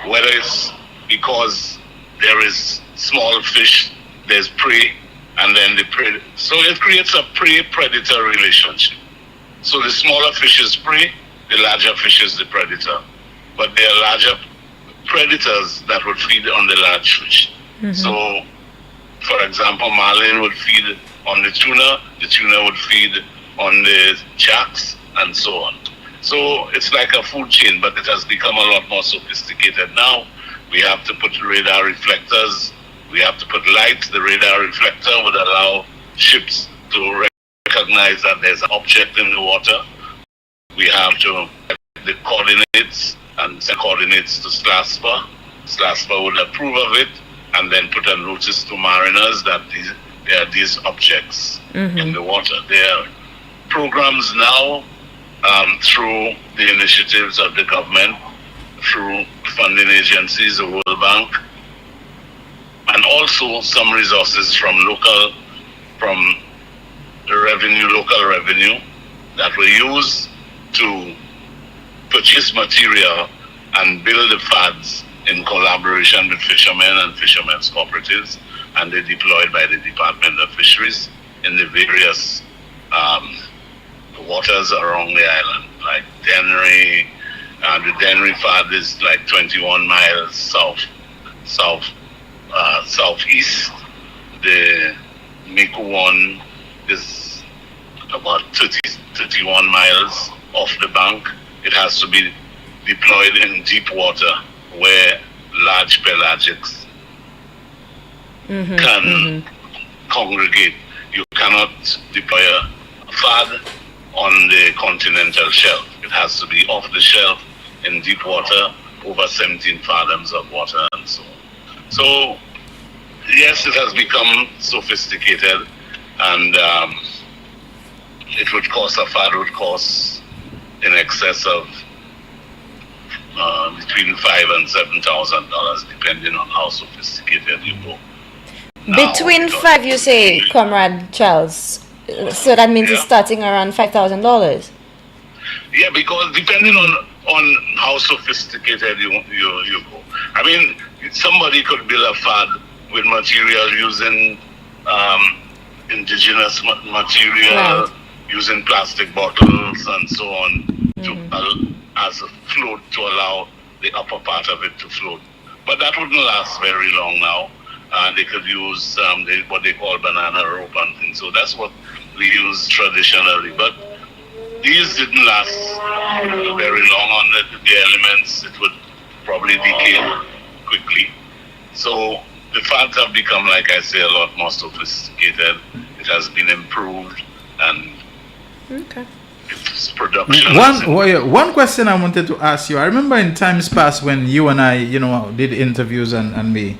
whether it's because there is small fish, there's prey, and then the prey. So it creates a prey-predator relationship. So the smaller fish is prey, the larger fish is the predator. But there are larger predators that would feed on the large fish. So, for example, marlin would feed on the tuna would feed on the sharks, and so on. So it's like a food chain, but it has become a lot more sophisticated now. We have to put radar reflectors, we have to put lights. The radar reflector would allow ships to recognize that there's an object in the water. We have to get the coordinates and send coordinates to SLASPA. SLASPA would approve of it and then put a notice to mariners that there are these objects in the water. There are programs now through the initiatives of the government, through funding agencies, the World Bank, and also some resources from local revenue that were used to purchase material and build the fads in collaboration with fishermen and fishermen's cooperatives, and they're deployed by the Department of Fisheries in the various waters around the island, like Dennery. The Dennery fad is like 21 miles southeast. The Miku one is about 31 miles off the bank. It has to be deployed in deep water where large pelagics can congregate. You cannot deploy a fad on the continental shelf. It has to be off the shelf in deep water, over 17 fathoms of water and so on. So, yes, it has become sophisticated, and it would cost, a fad would cost in excess of between $5,000 and $7,000, depending on how sophisticated you go. Between five, you say, Comrade Charles. So that means it's starting around $5,000. Yeah, because depending on how sophisticated you go. I mean, somebody could build a fad with material using indigenous material, using plastic bottles and so on, as a float to allow the upper part of it to float. But that wouldn't last very long now. They could use what they call banana rope and things. So that's what we use traditionally. But these didn't last very long on the elements. It would probably decay quickly. So the fads have become, like I say, a lot more sophisticated. It has been improved, and its production. One question I wanted to ask you. I remember in times past when you and I, did interviews and we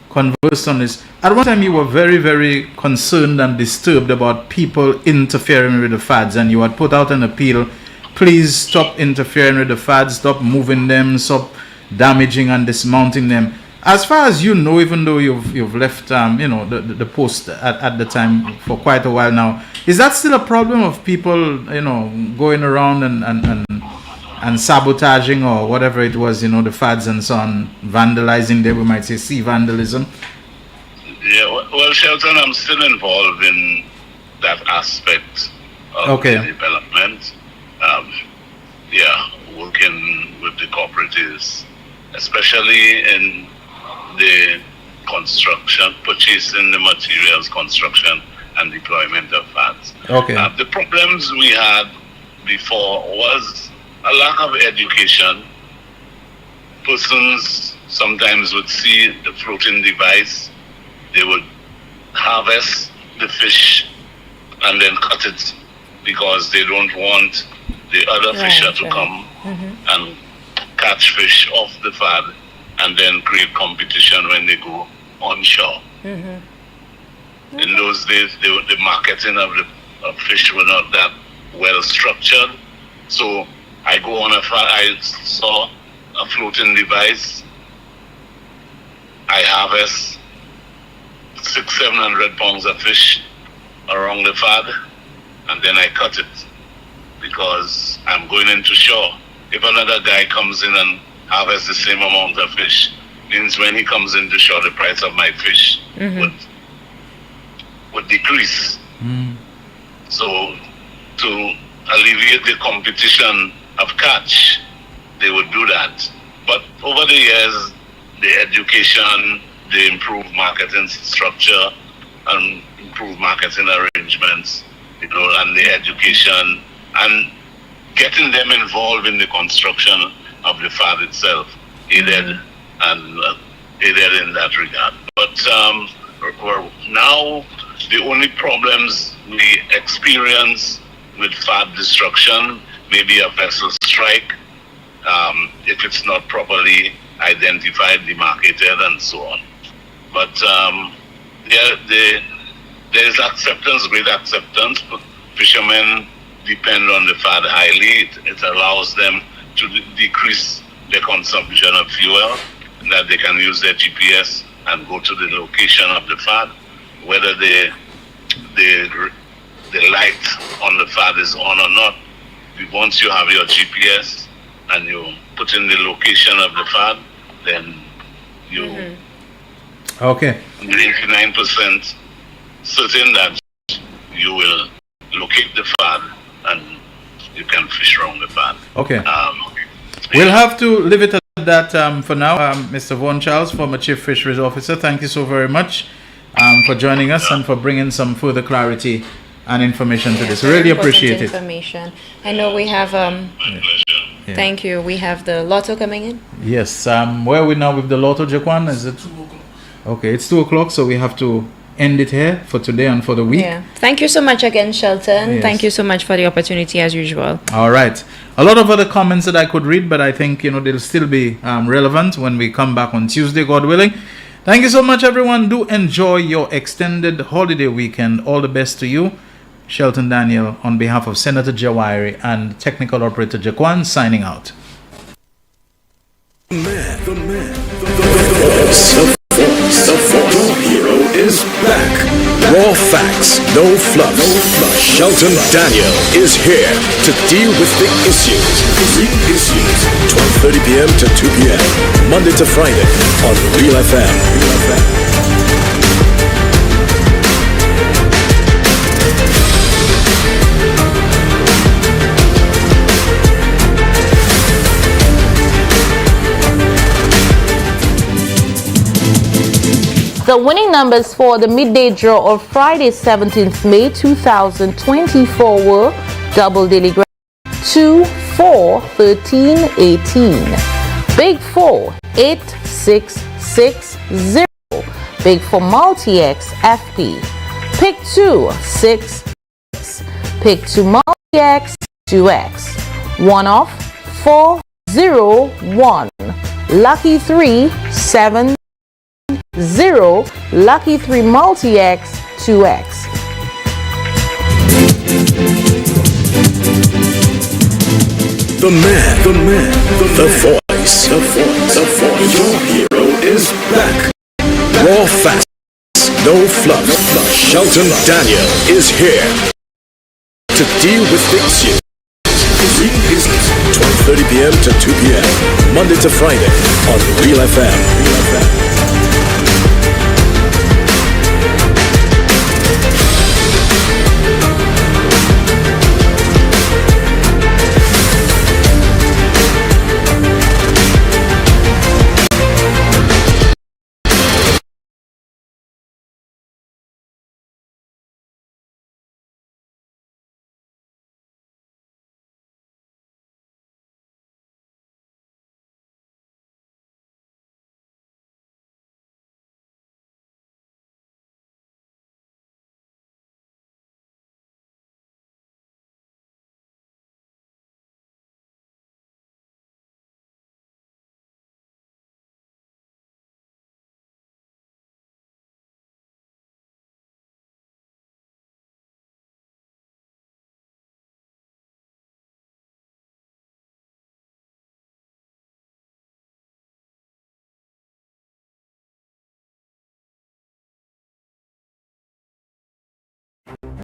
conversed on this. At one time, you were very, very concerned and disturbed about people interfering with the fads, and you had put out an appeal: please stop interfering with the fads, stop moving them, stop damaging and dismounting them. As far as you know, even though you've left, the post at the time for quite a while now, is that still a problem of people, going around and sabotaging or whatever it was, the fads and so on, vandalizing there, we might say sea vandalism? Yeah, well, Shelton, I'm still involved in that aspect of the development. Working with the cooperatives, especially in the construction, purchasing the materials, construction and deployment of fads. The problems we had before was a lack of education. Persons sometimes would see the floating device, they would harvest the fish and then cut it because they don't want the other fisher to come and catch fish off the fad and then create competition when they go onshore. In those days, the marketing of fish were not that well structured. So I go on I saw a floating device. I harvest 600-700 pounds of fish around the fad, and then I cut it because I'm going into shore. If another guy comes in and harvests the same amount of fish, means when he comes into shore, the price of my fish would decrease. So to alleviate the competition of catch, they would do that. But over the years, the education, the improved marketing structure and improved marketing arrangements, and the education and getting them involved in the construction of the fad itself aided in that regard. But now the only problems we experience with fad destruction may be a vessel strike, if it's not properly identified, demarcated, and so on. But there is acceptance, great acceptance. But fishermen depend on the fad highly. It allows them to decrease their consumption of fuel, and that they can use their GPS and go to the location of the fad, whether the light on the fad is on or not. Once you have your GPS and you put in the location of the fad, then you Okay. 99% certain that you will locate the fad and you can fish around the fad. Okay. We'll have to leave it at that for now. Mr. Vaughan Charles, former Chief Fisheries Officer, thank you so very much for joining us and for bringing some further clarity and information to this. Really appreciate it. Information. I know we have thank you. We have the lotto coming in. Yes. Where are we now with the lotto, Jaquan? Is it 2 o'clock? Okay, it's 2 o'clock, so we have to end it here for today and for the week. Yeah. Thank you so much again, Shelton. Yes. Thank you so much for the opportunity as usual. All right. A lot of other comments that I could read, but I think they'll still be relevant when we come back on Tuesday, God willing. Thank you so much, everyone. Do enjoy your extended holiday weekend. All the best to you. Shelton Daniel, on behalf of Senator Jawahiri and Technical Operator Jaquan, signing out. The voice. Your hero is back. Raw facts, no fluff. Shelton Daniel is here to deal with the issues. Big issues. 12:30 p.m. to 2 p.m. Monday to Friday on Real FM. The winning numbers for the midday draw of Friday, 17th May 2024 were double daily grand 2, 4, 13, 18. Big 4, 8, 6, 6, 0. Big 4 multi-X FP. Pick 2, 6, 6. Pick 2 multi-X 2X. 1 off 4, 0, 1. Lucky 3, 7, 0, lucky 3 multi-X 2X. The voice. Your hero is back. Raw facts, no fluff. Shelton Daniel is here to deal with the issues. 12:30 p.m. to 2 p.m. Monday to Friday on Real FM.